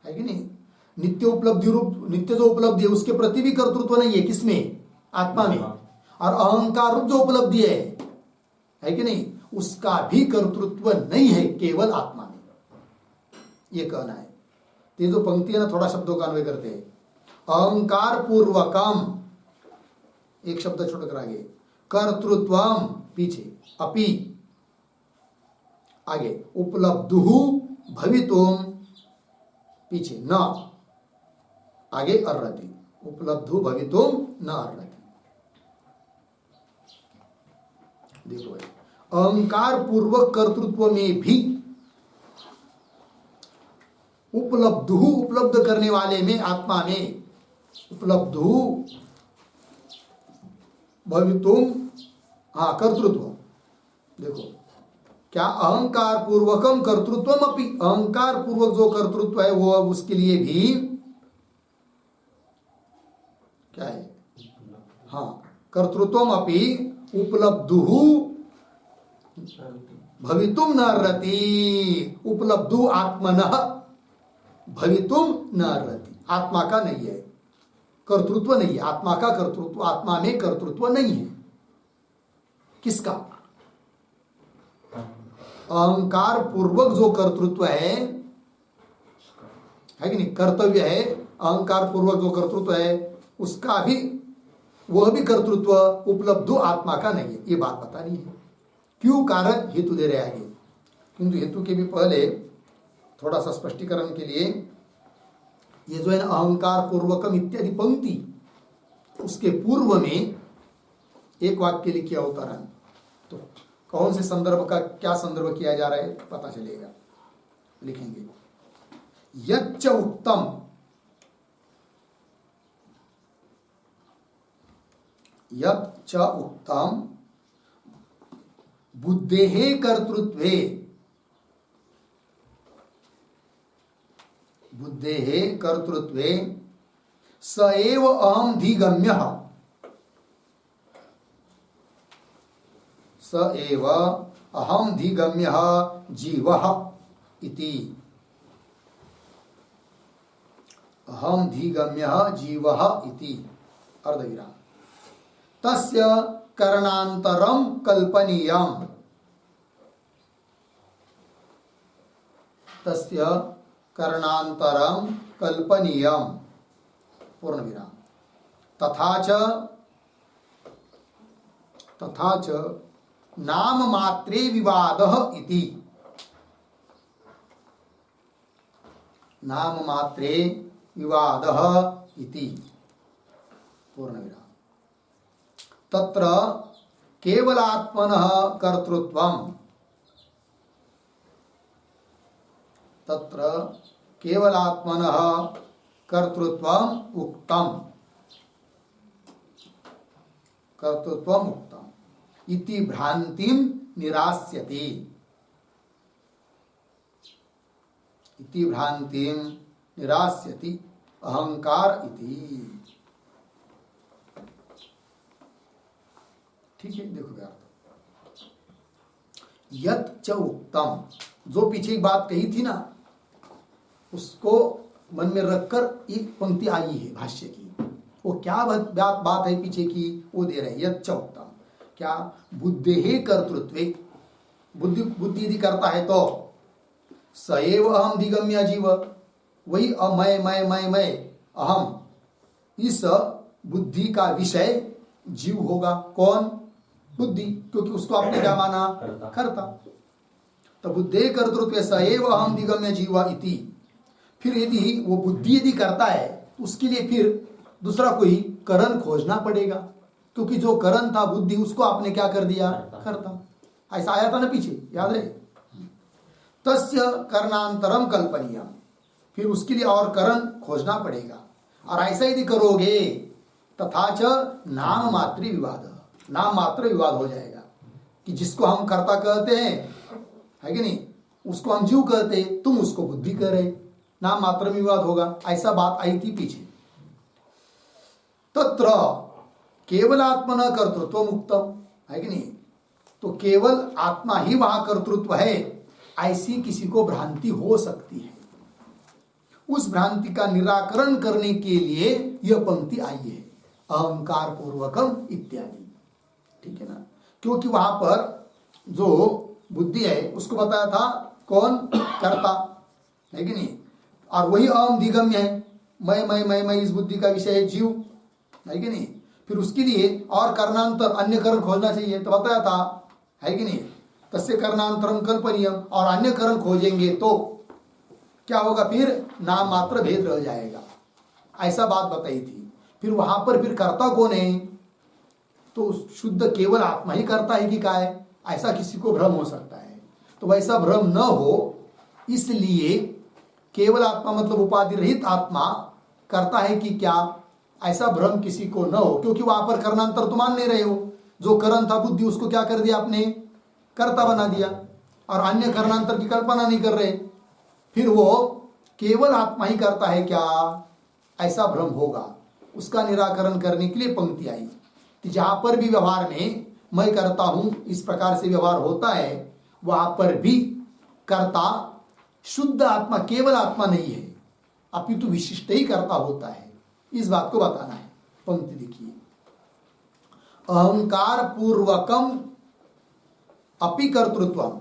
है कि नहीं? नित्य उपलब्धि रूप, नित्य जो उपलब्धि है उसके प्रति भी कर्तृत्व नहीं है। किसमें? आत्मा में। और अहंकार रूप जो उपलब्धि है कि नहीं, उसका भी कर्तृत्व नहीं है, केवल आत्मा में। ये कहना है। ये जो पंक्ति है ना, थोड़ा शब्दों का अन्वय करते हैं। अहंकार पूर्वकम, एक शब्द छोड़ कर आगे, कर्तृत्वम पीछे, अपि आगे, उपलब्धु भवितुम पीछे, न आगे, अर्हति, उपलब्धु भवितुम न अर्हति। देखो भाई, अहंकार पूर्वक कर्तृत्व में भी, उपलब्धु उपलब्ध करने वाले में, आत्मा में, उपलब्धु भवितुम, हाँ कर्तृत्व, देखो क्या, अहंकार पूर्वकम कर्तृत्वम अपि, अहंकार पूर्वक जो कर्तृत्व है वो उसके लिए भी क्या है, हाँ कर्तृत्वम अपि उपलब्धु भवितुम न अर्हति, उपलब्धु आत्मनः भवितुम न अर्हति, आत्मा का नहीं है, कर्तृत्व नहीं है, आत्मा का कर्तृत्व, आत्मा में कर्तृत्व नहीं है। किसका? अहंकार पूर्वक जो कर्तृत्व है कि नहीं, कर्तव्य है, अहंकार पूर्वक जो कर्तृत्व है उसका भी, वह भी कर्तृत्व उपलब्धु आत्मा का नहीं है। ये बात बतानी है। क्यों? कारण हेतु दे रहे आगे, किंतु हेतु के भी पहले थोड़ा सा स्पष्टीकरण के लिए, ये जो है ना अहंकार पूर्वकम इत्यादि पंक्ति, उसके पूर्व में एक वाक्य लिखिए अवतरण, तो कौन से संदर्भ का क्या संदर्भ किया जा रहा है पता चलेगा। लिखेंगे, यच्च उत्तम, यच्च उत्तम बुद्धेः कर्तृत्वे, बुद्धेः कर्तृत्वे स एव अहम धिगम्यः, स एव अहम धिगम्यः जीवः इति, अहम धिगम्यः जीवः इति अर्धविराम। तस्य करणांतरम कल्पनीयम्, तस्य करणांतरम कल्पनीयम् पूर्ण विराम। तथा च नाम मात्रे विवादः इति, नाम मात्रे विवादः इति पूर्ण विराम। तत्र केवलात्मनः कर्तृत्वम्, तत्र केवलात्मनः कर्तृत्वम् उक्तम्, कर्तृत्वम् उक्तम् इति भ्रांतिं निरास्यति, इति भ्रांतिं निरास्यति अहंकार इति। ठीक है, देखो क्या यत् च उक्तम, जो पीछे एक बात कही थी ना, उसको मन में रखकर एक पंक्ति आई है भाष्य की। वो क्या बात है पीछे की, वो दे रहे हैं। यत् च उक्तम, क्या, बुद्धेः कर्तृत्वे, बुद्धि यदि करता है तो सएव अहम धिगम्य जीव, वही मैं अहम, इस बुद्धि का विषय जीव होगा। कौन? बुद्धि, क्योंकि उसको आपने क्या माना? कर्ता। तो बुद्धे कर्तृत्व सएव अहम धिगम्य जीव इति। फिर यदि वो बुद्धि यदि करता है तो उसके लिए फिर दूसरा कोई करण खोजना पड़ेगा, क्योंकि जो करण था बुद्धि, उसको आपने क्या कर दिया? कर्ता। ऐसा आया था ना पीछे, याद है? तस्य करणांतरम कल्पनीय, फिर उसके लिए और करण खोजना पड़ेगा। और ऐसा यदि करोगे तथा च नाम मात्र विवाद, नाम मात्र विवाद हो जाएगा कि जिसको हम कर्ता कहते हैं, है कि नहीं, उसको हम जीव कहते, तुम उसको बुद्धि कह रहे, नाम मात्र में विवाद होगा। ऐसा बात आई थी पीछे। तत्र केवल आत्मना कर्तृत्व मुक्तम, है कि नहीं, तो केवल आत्मा ही वहां कर्तृत्व है, ऐसी किसी को भ्रांति हो सकती है। उस भ्रांति का निराकरण करने के लिए यह पंक्ति आई है, अहंकार पूर्वकम इत्यादि। ठीक है ना, क्योंकि वहां पर जो बुद्धि है उसको बताया था कौन, कर्ता है कि नहीं, और वही अहम दिगम्य है, मैं इस बुद्धि का विषय है जीव, है कि नहीं। फिर उसके लिए और करणांतर अन्य करण खोजना चाहिए, तो बताया था, है कि नहीं, तस्य करणांतरम कल्पनीयम, और अन्य करण खोजेंगे तो क्या होगा, फिर नाम मात्र भेद रह जाएगा, ऐसा बात बताई थी। फिर वहां पर फिर कर्ता कौन है, तो शुद्ध केवल आत्मा ही करता है कि क्या है, ऐसा किसी को भ्रम हो सकता है। तो वैसा भ्रम न हो इसलिए केवल आत्मा मतलब उपाधि रहित आत्मा करता है कि क्या, ऐसा भ्रम किसी को न हो, क्योंकि वहां पर करणांतर तो मान नहीं रहे हो। जो करण था बुद्धि उसको क्या कर दिया आपने, कर्ता बना दिया, और अन्य करणांतर की कल्पना नहीं कर रहे, फिर वो केवल आत्मा ही करता है क्या, ऐसा भ्रम होगा। उसका निराकरण करने के लिए पंक्ति आई। तो जहां पर भी व्यवहार में मैं करता हूं इस प्रकार से व्यवहार होता है, वहां पर भी कर्ता शुद्ध आत्मा केवल आत्मा नहीं है, अपितु विशिष्ट ही कर्ता होता है। इस बात को बताना है। पंक्ति देखिए, अहंकार पूर्वकम अपि कर्तृत्वम,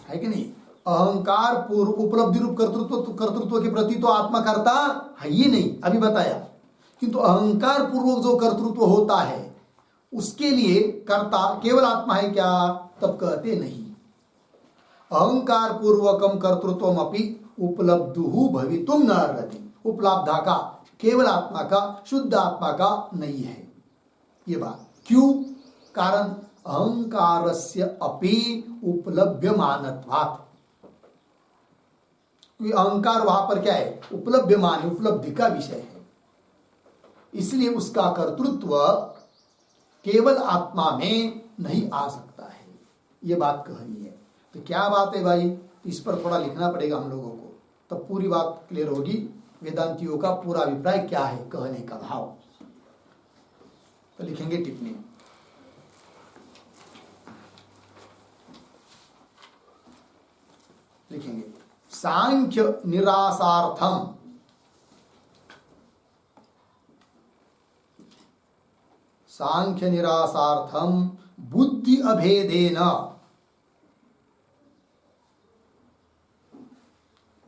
है कि नहीं, अहंकार पूर्व उपलब्धि रूप कर्तृत्व के प्रति तो आत्मा कर्ता है ही नहीं, अभी बताया, किंतु अहंकार पूर्वक जो कर्तृत्व होता है उसके लिए कर्ता केवल आत्मा है क्या, तब कहते नहीं। अहंकार पूर्वकम कर्तृत्वम अपि उपलब्धु भवितुम न अर्हति, उपलब्धा का केवल आत्मा का, शुद्ध आत्मा का नहीं है ये बात। क्यों, कारण अहंकारस्य अपि उपलभ्यमानत्वात्, अहंकार वहां पर क्या है, उपलभ्यमान, उपलब्धि का विषय है, इसलिए उसका कर्तृत्व केवल आत्मा में नहीं आ सकता है, ये बात कहनी है। तो क्या बात है भाई, इस पर थोड़ा लिखना पड़ेगा हम लोगों को, तब पूरी बात क्लियर होगी, वेदांतियों का पूरा अभिप्राय क्या है, कहने का भाव। तो लिखेंगे टिप्पणी, लिखेंगे सांख्य निरासार्थम, सांख्य निरासार्थम बुद्धि अभेदेन,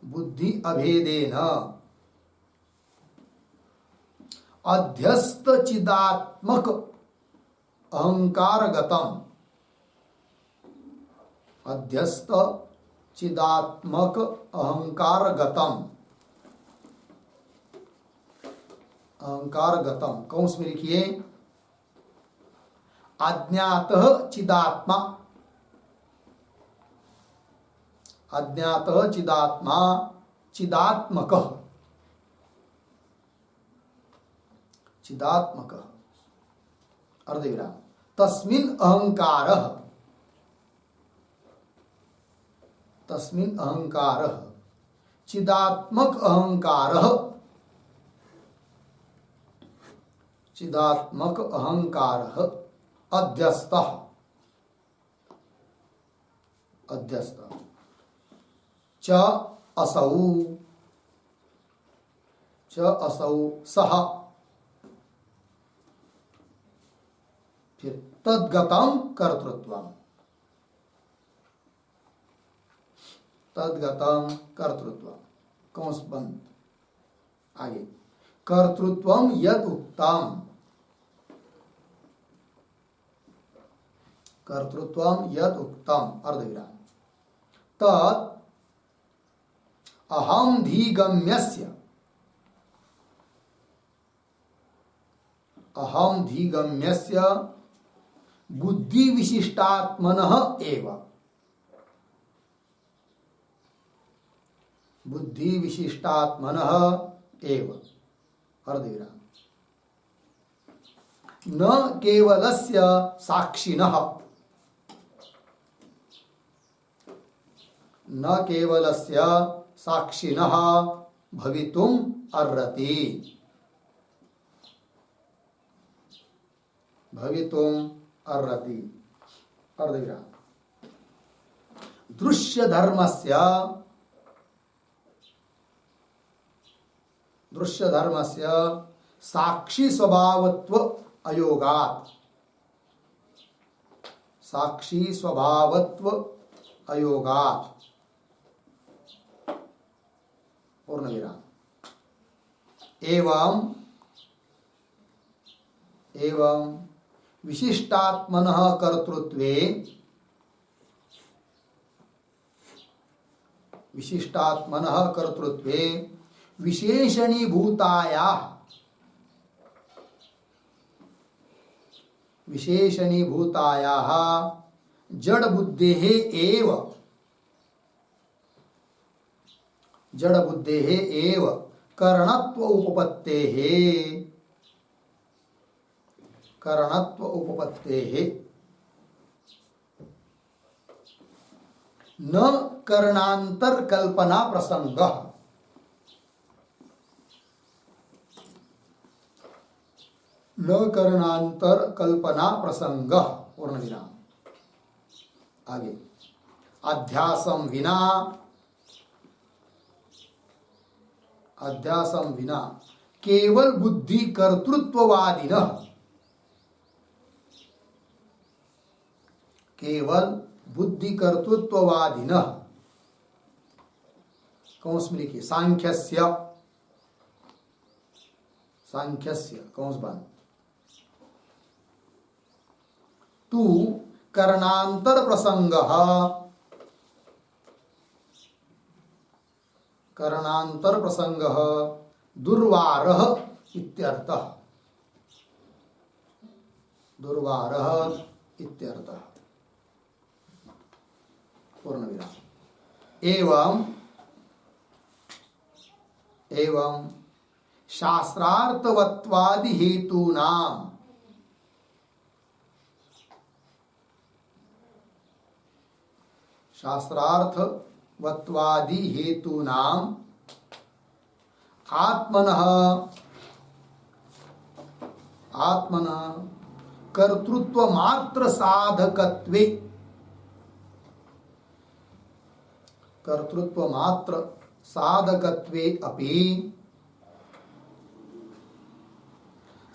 बुद्धि अभेदेन अध्यस्त चिदात्मक अहंकारगतम, अध्यस्त चिदात्मक अहंकारगतम, अहंकारगतम कौंस में लिखिए, अज्ञातः चिदात्मा, अज्ञातः चिदात्मा चिदात्मकः, चिदात्मकः अर्धविराम, तस्मिन् अहंकारः, तस्मिन् अहंकारः, चिदात्मक अहंकारः, चिदात्मक अहंकारः अध्यस्तः, अध्यस्तः च असौ, च असौ सः, फिर तद्गतम कर्तृत्वम, तद्गतम कर्तृत्वम कौंस बंद, आगे कर्तृत्वम यद उक्तम, कर्तृत्वम यद उक्तम अर्धविराम, तत् अहम धीगम्यस्य, अहम धीगम्यस्य बुद्धि विशिष्टात्मनः एव, बुद्धि विशिष्टात्मनः एव अर्धविराम, न केवलस्य साक्षिणः, न केवलस्य साक्षिणः भवितुम अर्हति, भवितुम अर्हति अर्धविराम, दृश्य धर्मस्य, दृश्य धर्मस्य साक्षी स्वभावत्व अयोगात्, साक्षी स्वभावत्व अयोगात्, पूर्ण विराम। एवं विशिष्टात्मनः कर्तृत्वे, विशिष्टात्मनः कर्तृत्वे विशेषणीभूतायाः, विशेषणीभूतायाः जड़ बुद्धेः एव, जड़ बुद्धेः एव करणत्व उपपत्तेः, करणत्व उपपत्तेः न करणांतर कल्पना प्रसंगः, न करणांतर कल्पना प्रसंगः, पूर्ण विराम। आगे अध्यासम विना, अध्यासम विना केवल बुद्धि कर्तृत्ववादिनः, केवल बुद्धि कर्तृत्ववादिनः, कौंस में लिखिए सांख्यस्य, सांख्यस्य कौंस बंद, तू करणांतर प्रसंगः, करणांतर प्रसंगः दुर्वारः इत्यर्थः, दुर्वारः इत्यर्थः, पूर्ण विराम। एवं शास्त्रार्थवत्वादि हेतूनां, शास्त्रार्थवत्वादि हेतूनां आत्मनः, आत्मनः कर्तृत्व मात्र साधकत्वे, कर्तृत्व मात्र साधकत्वे अपि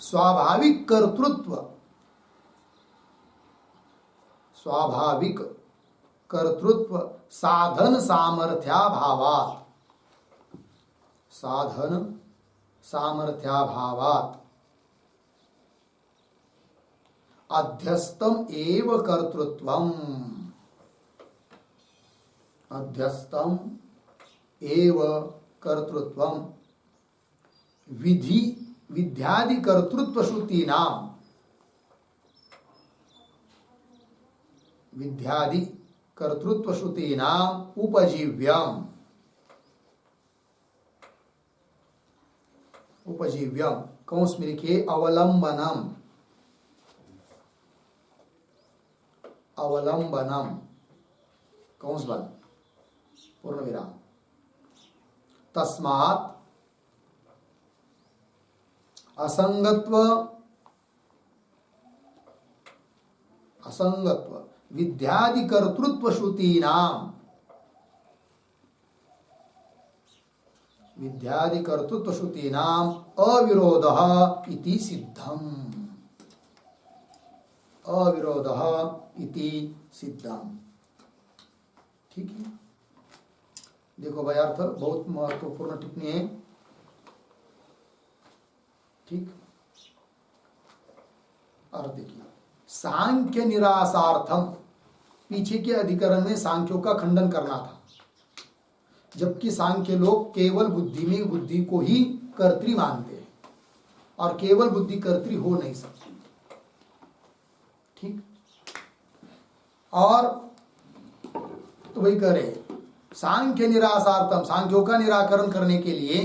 स्वाभाविक कर्तृत्व, स्वाभाविक कर्तृत्व साधन सामर्थ्याभावात्, साधन सामर्थ्याभावात् अध्यस्तम एव कर्तृत्वम्, अध्यस्तम एव कर्तृत्वम् विधि विद्यादि कर्तृत्व श्रुतीनां, विद्यादि कर्तृत्व श्रुतीनां उपजीव्यम्, उपजीव्यम् कौंस में लिखिए अवलंबनम, अवलंबनम कौंस बंद, पूर्ण विराम। तस्मात् असंगत्व, असंगत्व विद्यादि कर्तृत्व श्रुतीनां, विद्यादि कर्तृत्व श्रुतीनां अविरोधः इति सिद्धम्, अविरोधः इति सिद्धम्। ठीक है, देखो भाई अर्थ बहुत महत्वपूर्ण टिप्पणी है। ठीक, अर्थ देखिए सांख्य निरासार्थम, पीछे के अधिकरण में सांख्यों का खंडन करना था, जबकि सांख्य लोग केवल बुद्धि में बुद्धि को ही कर्त्री मानते हैं और केवल बुद्धि कर्त्री हो नहीं सकती। ठीक, और तो वही कह रहे सांख्य निरासार्थम, सांख्यों का निराकरण करने के लिए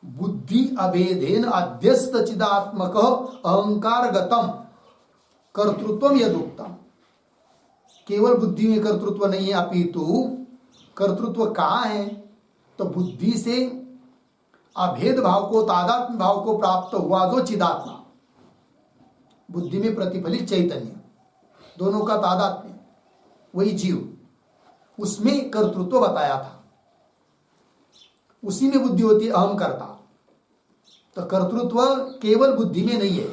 बुद्धि अभेदेन अध्यस्त चिदात्मक अहंकार गतम कर्तृत्वम यदुक्तम, केवल बुद्धि में कर्तृत्व नहीं है अपितु कर्तृत्व कहाँ है, तो बुद्धि से अभेद भाव को, तादात्म्य भाव को प्राप्त हुआ जो चिदात्मा, बुद्धि में प्रतिफलित चैतन्य, दोनों का तादात्म्य वही जीव, उसमें कर्तृत्व बताया था। उसी में बुद्धि होती है अहम कर्ता, तो कर्तृत्व केवल बुद्धि में नहीं है,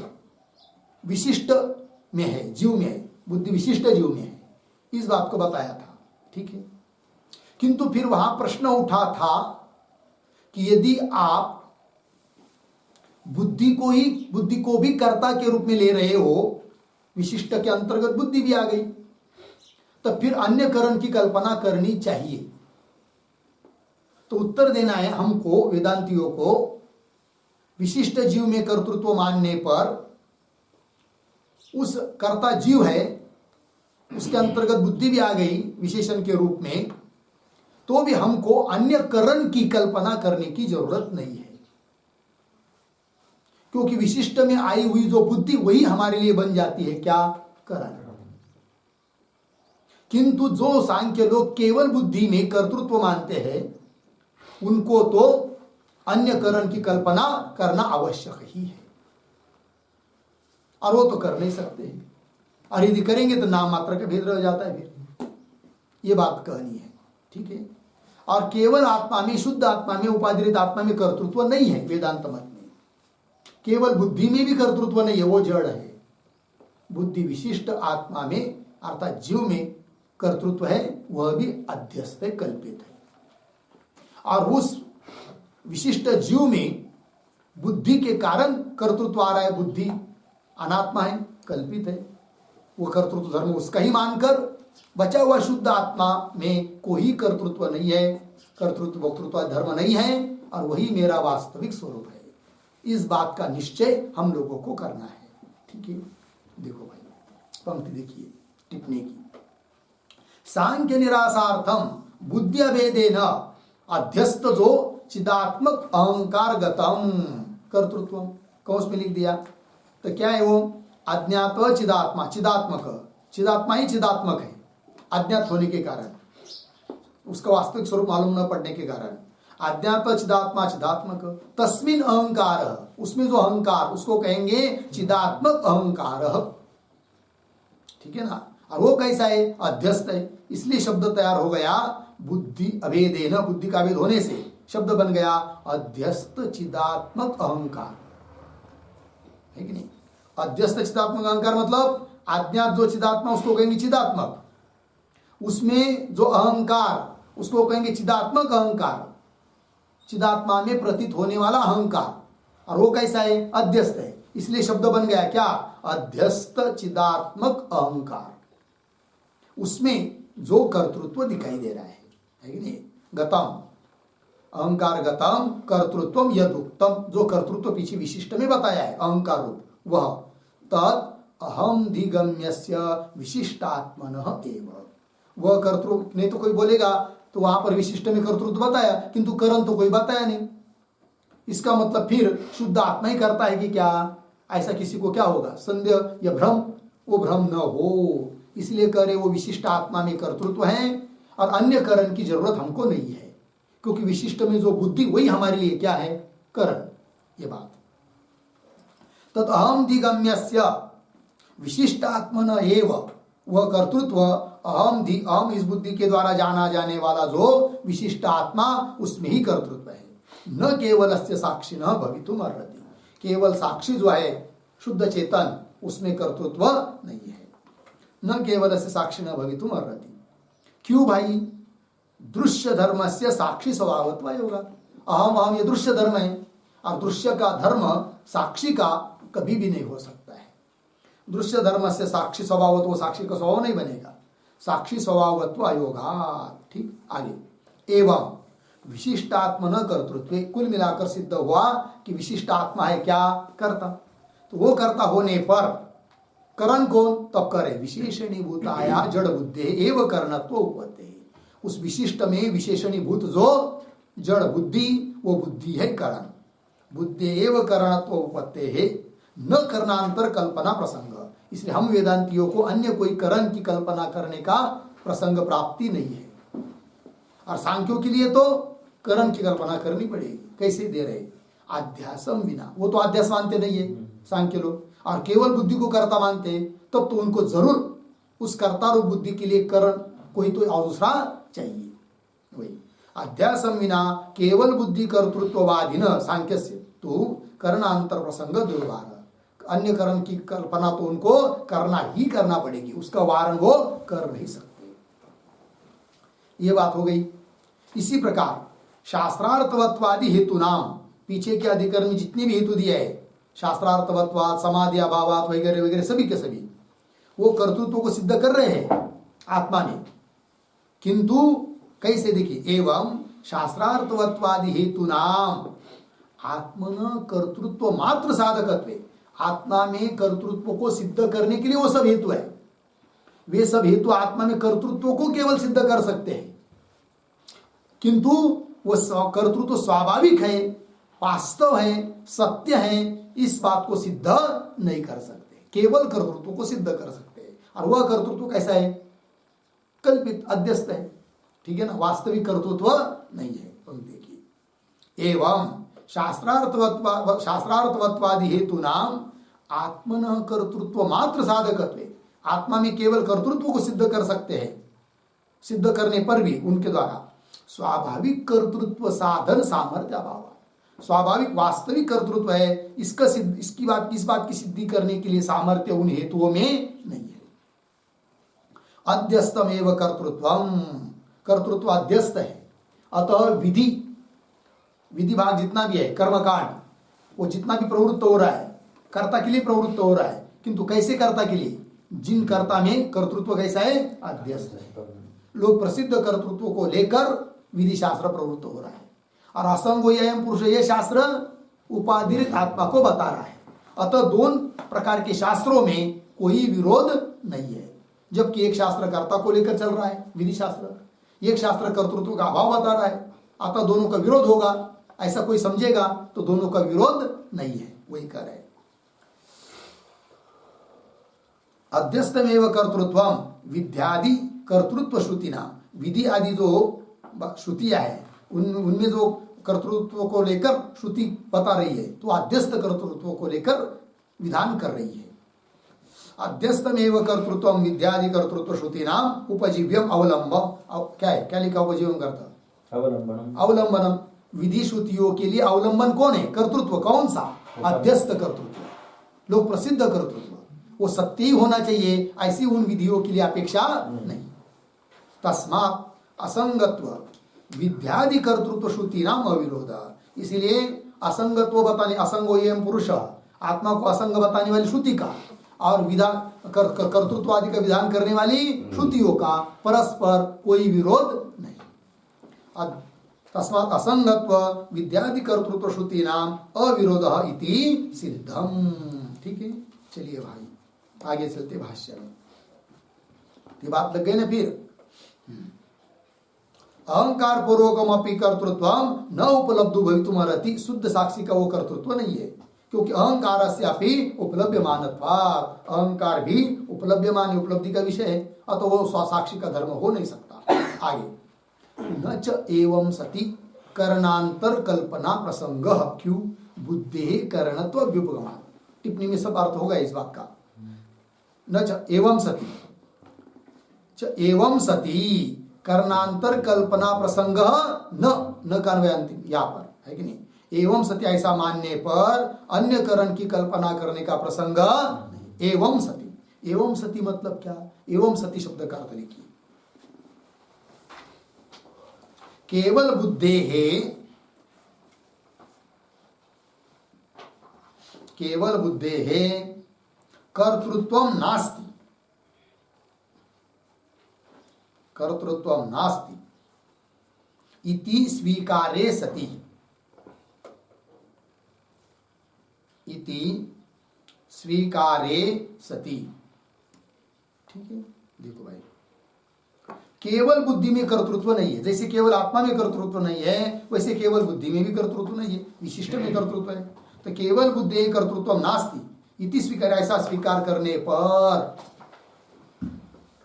विशिष्ट में है, जीव में है, बुद्धि विशिष्ट जीव में है, इस बात को बताया था। ठीक है, किंतु फिर वहां प्रश्न उठा था कि यदि आप बुद्धि को भी कर्ता के रूप में ले रहे हो, विशिष्ट के अंतर्गत बुद्धि भी आ गई, तो फिर अन्य करण की कल्पना करनी चाहिए। तो उत्तर देना है हमको, वेदांतियों को, विशिष्ट जीव में कर्तृत्व मानने पर उस कर्ता जीव है, उसके अंतर्गत बुद्धि भी आ गई विशेषण के रूप में, तो भी हमको अन्य करण की कल्पना करने की जरूरत नहीं है, क्योंकि विशिष्ट में आई हुई जो बुद्धि वही हमारे लिए बन जाती है क्या, करण। किंतु जो सांख्य लोग केवल बुद्धि में कर्तृत्व मानते हैं, उनको तो अन्य करण की कल्पना करना आवश्यक ही है, और वो तो कर नहीं सकते हैं, और यदि करेंगे तो नाम मात्र का भेद रह जाता है। फिर ये बात कहनी है। ठीक है, और केवल आत्मा में, शुद्ध आत्मा में, उपाधिरित आत्मा में कर्तृत्व नहीं है वेदांत मत में। केवल बुद्धि में भी कर्तृत्व नहीं है, वो जड़ है। बुद्धि विशिष्ट आत्मा में अर्थात जीव में कर्तृत्व है, वह भी अध्यस्त है, कल्पित है। और उस विशिष्ट जीव में बुद्धि के कारण कर्तृत्व आ रहा है, बुद्धि अनात्मा है, कल्पित है, वो कर्तृत्व धर्म उसका ही मानकर बचा हुआ शुद्ध आत्मा में कोई कर्तृत्व नहीं है, कर्तृत्व भोक्तृत्व धर्म नहीं है, और वही मेरा वास्तविक स्वरूप है। इस बात का निश्चय हम लोगों को करना है। ठीक है, देखो भाई पंक्ति देखिए टिप्पणी की, सांख्य निरासार्थम बुद्धि अभेदेन अध्यस्त जो चिदात्मक अहंकार गतम कर्तृत्व, कौश में लिख दिया, तो क्या है वो, अज्ञात चिदात्मा, चिदात्मा ही चिदात्मक है, अज्ञात होने के कारण, उसका वास्तविक स्वरूप मालूम न पड़ने के कारण, अज्ञात चिदात्मा चिदात्मक, तस्मिन अहंकार, उसमें जो अहंकार उसको कहेंगे चिदात्मक अहंकार। ठीक है ना, और वो कैसा है, अध्यस्त है, इसलिए शब्द तैयार हो गया बुद्धि अभेदेन, बुद्धि का अभेद होने से शब्द बन गया अध्यस्त चिदात्मक अहंकार, है कि नहीं। अध्यस्त चिदात्मक अहंकार मतलब अज्ञात जो चिदात्मा उसको कहेंगे चिदात्मक, उसमें जो अहंकार उसको कहेंगे चिदात्मक अहंकार, चिदात्मा में प्रतीत होने वाला अहंकार, और वो कैसा है, अध्यस्त है, इसलिए शब्द बन गया क्या, अध्यस्त चिदात्मक अहंकार। उसमें जो कर्तृत्व दिखाई दे रहा है कि नहीं, गतम अहंकार गतम कर्तृत्व यदुक्तम, जो कर्तृत्व पीछे विशिष्ट में बताया है अहंकार रूप, वह तत् अहम धिगम्यस्य विशिष्टात्मनः एव, वह कर्तृत्व। नहीं तो कोई बोलेगा तो वहां पर विशिष्ट में कर्तृत्व बताया, किंतु करण तो कोई बताया नहीं, इसका मतलब फिर शुद्ध आत्मा ही करता है कि क्या, ऐसा किसी को क्या होगा, संदेह या भ्रम, वो भ्रम न हो, इसलिए करे वो विशिष्ट आत्मा में कर्तृत्व है, और अन्य करण की जरूरत हमको नहीं है, क्योंकि विशिष्ट में जो बुद्धि वही हमारे लिए क्या है, करण। ये बात तत् अहम दिगम्यस्य विशिष्ट आत्मन एव, वह कर्तृत्व अहम इस बुद्धि के द्वारा जाना जाने वाला जो विशिष्ट आत्मा, उसमें ही कर्तृत्व है। न केवल अस्य साक्षी न भवितुम अर्हति, केवल साक्षी जो है शुद्ध चेतन, उसमें कर्तृत्व नहीं है। न केवल अस्य साक्षी न भवितुम अर्हति, क्यों भाई, दृश्य धर्म से साक्षी स्वभावत्व होगा। अहम ये दृश्य धर्म है, और दृश्य का धर्म साक्षी का कभी भी नहीं हो सकता है। दृश्य धर्म से साक्षी स्वभावत्व, साक्षी का स्वभाव नहीं बनेगा, साक्षी स्वभावत्व अयोगा। ठीक, आगे, एवं विशिष्टात्मन कर्तृत्व, कुल मिलाकर सिद्ध हुआ कि विशिष्ट आत्मा है क्या, कर्ता। तो वो कर्ता होने पर करण कौन, तब करे विशेषणीभूताया जड़ बुद्धि एवं करणत्व उपपत्ति, उस विशिष्ट में विशेषणीभूत जो जड़ बुद्धि, वो बुद्धि है करण। बुद्धि एवं करणत्व उपपत्ति है, न करणांतर कल्पना प्रसंग, इसलिए हम वेदांतियों को अन्य कोई करण की कल्पना करने का प्रसंग प्राप्ति नहीं है। और सांख्यों के लिए तो करण की कल्पना करनी पड़ेगी, कैसे दे रहे, अध्यासम बिना, वो तो अध्यास मानते नहीं है सांख्य लोग, और केवल बुद्धि को कर्ता मानते हैं, तब तो उनको जरूर उस कर्ता रूप बुद्धि के लिए करण कोई तो और दूसरा चाहिए। वही अध्यासम बिना केवल बुद्धि कर्तृत्ववादी न सांख्य से, तो करणांतर प्रसंग दुर्वार, अन्य करण की कल्पना तो उनको करना ही करना पड़ेगी, उसका वारण वो कर नहीं सकते। ये बात हो गई। इसी प्रकार शास्त्रार्थवत्वादि हेतु नाम, पीछे के अधिकरण में जितने भी हेतु दिए है, शास्त्रार्थवत्वाद, समाधि अभावात वगैरह वगैरह, सभी के सभी वो कर्तृत्व को सिद्ध कर रहे हैं आत्मा ने। किंतु कैसे? देखिए, एवं शास्त्रार्थवत्वादि हेतु नाम आत्मन कर्तृत्व मात्र साधकत्व, आत्मा में कर्तृत्व को सिद्ध करने के लिए वो सब हेतु है, वे सब हेतु आत्मा में कर्तृत्व को केवल सिद्ध कर सकते हैं। किंतु वो कर्तृत्व स्वाभाविक है, वास्तव है, सत्य है, इस बात को सिद्ध नहीं कर सकते, केवल कर्तृत्व को सिद्ध कर सकते हैं। और वह कर्तृत्व कैसा है? कल्पित, अध्यस्त है, ठीक है ना, वास्तविक कर्तृत्व नहीं है। देखिए, एवं शास्त्रार्थवत्वादि हेतु नाम आत्मन कर्तृत्व मात्र साधकत्व, आत्मा में केवल कर्तृत्व को सिद्ध कर सकते हैं, सिद्ध करने पर भी उनके द्वारा स्वाभाविक कर्तृत्व साधन सामर्थ्य अभाव, स्वाभाविक वास्तविक कर्तृत्व है, इसका इस बात की सिद्धि करने के लिए सामर्थ्य उन हेतुओं में नहीं है। अध्यस्तमेव कर्तृत्वम, कर्तृत्व अध्यस्त है। अतः विधि भाग जितना भी है, कर्मकांड, वो जितना भी प्रवृत्त हो रहा है कर्ता के लिए प्रवृत्त हो रहा है, किंतु कैसे कर्ता के लिए? जिन कर्ता में कर्तृत्व कैसा है? अध्यस्त है। लोग प्रसिद्ध कर्तृत्व को लेकर विधि शास्त्र प्रवृत्त हो रहा है, और असंगो यम पुरुष, ये शास्त्र उपाधिरित आत्मा को बता रहा है। अतः दोनों प्रकार के शास्त्रों में कोई विरोध नहीं है, जबकि एक शास्त्र कर्ता को लेकर चल रहा है विधि शास्त्र, एक शास्त्र कर्तृत्व का अभाव बता रहा है, अतः दोनों का विरोध होगा, ऐसा कोई समझेगा तो दोनों का विरोध नहीं है, वही कह रहे हैं। अध्यस्तमेव कर्तृत्वम विद्यादि कर्तृत्व श्रुतिना, विधि आदि जो श्रुतियां है उनमें जो कर्तृत्व को लेकर श्रुति बता रही है, तो अध्यस्त कर्तृत्व को लेकर विधान कर रही है। अध्यस्तमेव कर्तृत्वम विद्यादि कर्तृत्व श्रुतिनाम उपजीव्यम अवलंबम, क्या है, क्या लिखा उपजीव्यम करता? अवलंबनम। अवलंबनम, विधि श्रुतियों के लिए अवलंबन कौन है? कर्तृत्व। कौन सा? अध्यस्त कर्तृत्व, लोक प्रसिद्ध कर्तृत्व, वो सत्य ही होना चाहिए, ऐसी उन विधियों के लिए अपेक्षा नहीं। तस्मात् असंगत्व विद्यादि कर्तृत्व श्रुति नाम अविरोध, इसलिए असंगत्व बताने, असंगो एवं पुरुष, आत्मा को असंग बताने वाली श्रुति का और विधान कर्तृत्व आदि का विधान करने वाली श्रुतियों का परस्पर कोई विरोध नहीं। तस्मात् असंगत्व विद्यादि कर्तृत्व श्रुति नाम अविरोध इति सिद्धम। ठीक है, चलिए भाई आगे चलते भाष्य में। ये बात लग गई ना फिर। अहंकार पूर्वकम अपि कर्तृत्वम न उपलब्धु भवितुमर्हति, शुद्ध साक्षी का वो कर्तृत्व नहीं है, क्योंकि अहंकार से अपि उपलभ्यमानत्वात्, अहंकार भी उपलभ्यमान, उपलब्धि का विषय है, अतः वो स्वसाक्षी का धर्म हो नहीं सकता। आगे, न च एवं सति करणांतर कल्पना प्रसंग क्यों बुद्धि करणत्व व्युपगमात्, टिप्पणी में सब अर्थ होगा इस बात का। न च एवं सति, च एवं सति करणांतर कल्पना प्रसंग न कान्वय अंतिम यहाँ पर है कि नहीं, एवं सत्य ऐसा मानने पर अन्य करण की कल्पना करने का प्रसंग नहीं। एवं सती, एवं सती मतलब क्या? एवं सती शब्द का अर्थ लिखिए, केवल बुद्धे है, केवल बुद्धे है कर्तृत्वम नास्ति, कर्तृत्वम नास्ति इति स्वीकारे सति, इति स्वीकारे सति। ठीक है, देखो भाई, केवल बुद्धि में कर्तृत्व नहीं है, जैसे केवल आत्मा में कर्तृत्व नहीं है वैसे केवल बुद्धि में भी कर्तृत्व नहीं है, विशिष्ट में कर्तृत्व है। तो केवल बुद्धि कर्तृत्व नास्ति इति स्वीकार, ऐसा स्वीकार करने पर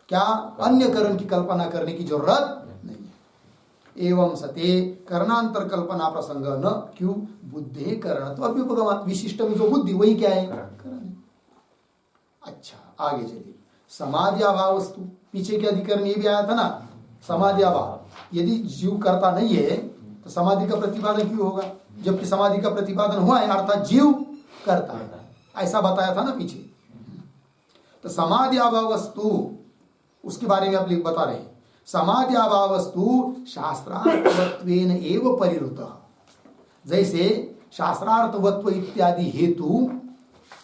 क्या अन्य करण की कल्पना करने की जरूरत नहीं है। एवं सते करणांतर कल्पना प्रसंग न क्यों बुद्धि करण, तो अभ्युपगम विशिष्ट में जो बुद्धि वही क्या है? करण। अच्छा आगे चलिए, समाधि अभाव वस्तु, पीछे के अधिकरण ये भी आया था ना, समाधि अभाव, यदि जीव करता नहीं है तो समाधि का प्रतिपादन क्यों होगा? जबकि समाधि का प्रतिपादन हुआ है अर्थात जीव करता है, ऐसा बताया था ना पीछे। तो समाधि अभावस्तु उसके बारे में आप बता रहे हैं। समाधि अभावस्तु शास्त्रार्थवत्वेन एव परिरुतः। जैसे शास्त्रार्थवत्व इत्यादि हेतु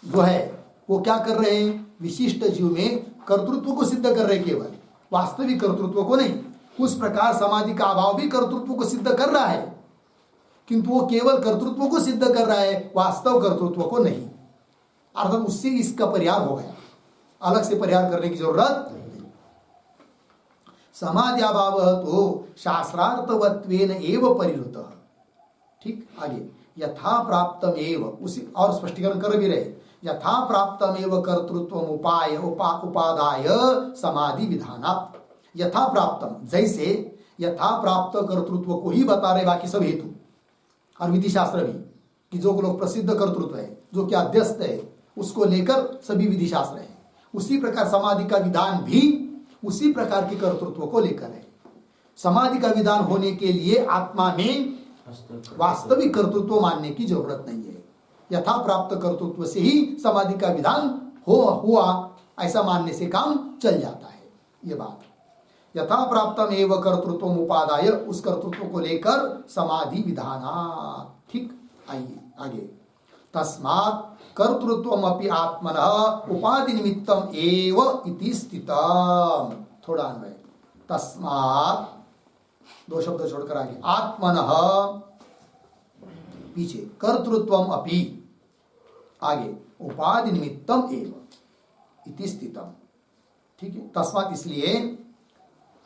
जो है वो क्या कर रहे हैं? विशिष्ट जीव में कर्तृत्व को सिद्ध कर रहे हैं, केवल वास्तविक कर्तृत्व को नहीं। उस प्रकार समाधि का अभाव भी कर्तृत्व को सिद्ध कर रहा है, किंतु वो केवल कर्तृत्व को सिद्ध कर रहा है, वास्तव कर्तृत्व को नहीं। अर्थात उससे इसका परिहार हो गया, अलग से परिहार करने की जरूरत नहीं। समाधि अभाव तो शास्त्रार्थवत्वेन एव परिरुतः। ठीक, आगे यथा प्राप्तम एव, उसी और स्पष्टीकरण कर भी रहे, यथा प्राप्तम एव कर्तृत्व उपाय उपादाय समाधि विधानात्। यथा प्राप्तम, जैसे यथा प्राप्त कर्तृत्व को ही बता रहे बाकी सब हेतु और विधि शास्त्र भी, कि जो लोग प्रसिद्ध कर्तृत्व है, जो कि अध्यस्त है, उसको लेकर सभी विधि शास्त्र है। उसी प्रकार समाधि का विधान भी उसी प्रकार के कर्तृत्व को लेकर है। समाधि का विधान होने के लिए आत्मा में वास्तविक कर्तृत्व मानने की जरूरत नहीं है। यथा प्राप्त कर्तृत्व से ही समाधि का विधान हुआ ऐसा मानने से काम चल जाता है। ये बात यथा प्राप्तम एव कर्तृत्व उपादाय, उस कर्तृत्व को लेकर समाधि विधानात्। ठीक, आइए आगे। तस्मात् कर्तृत्वम अपि आत्मनः उपाधि निमित्तम एव इति स्थितम्। थोड़ा अन्वय, तस्मात् दो शब्द छोड़कर आगे, आत्मनः पीछे, कर्तृत्वम अपि आगे, उपाधि निमित्तम एव इति स्थितम्। ठीक है, तस्मात् इसलिए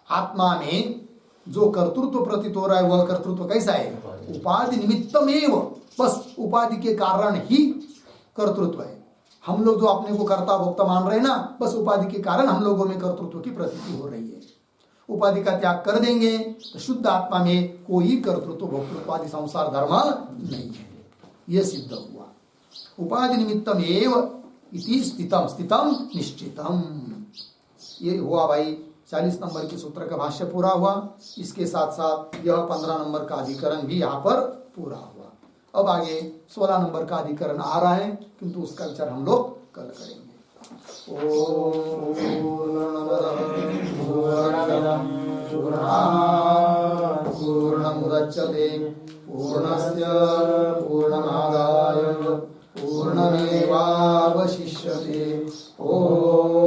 आत्मा में जो कर्तृत्व प्रतीत हो रहा है वह कर्तृत्व कैसा है? उपाधि निमित्तम एव, बस उपाधि के कारण ही कर्तृत्व है। हम लोग जो अपने को कर्ता भोक्ता मान रहे हैं ना, बस उपाधि के कारण हम लोगों में कर्तृत्व की प्रतीति हो रही है। उपाधि का त्याग कर देंगे तो शुद्ध आत्मा में कोई कर्तृत्व भोक्तृत्व आदि संसार धर्म नहीं है, यह सिद्ध हुआ। उपाधि निमित्तम एव इति स्थितम, स्थितम निश्चितम। ये हुआ भाई 40 नंबर के सूत्र का भाष्य पूरा हुआ। इसके साथ साथ यह 15 नंबर का अधिकरण भी यहाँ पर पूरा हुआ। अब आगे 16 नंबर का अधिकरण आ रहा है, किंतु उसका विचार हम लोग कल करेंगे। पूर्णमुदच्यते पूर्णस्य पूर्णमादाय पूर्णमेवावशिष्यते। ओम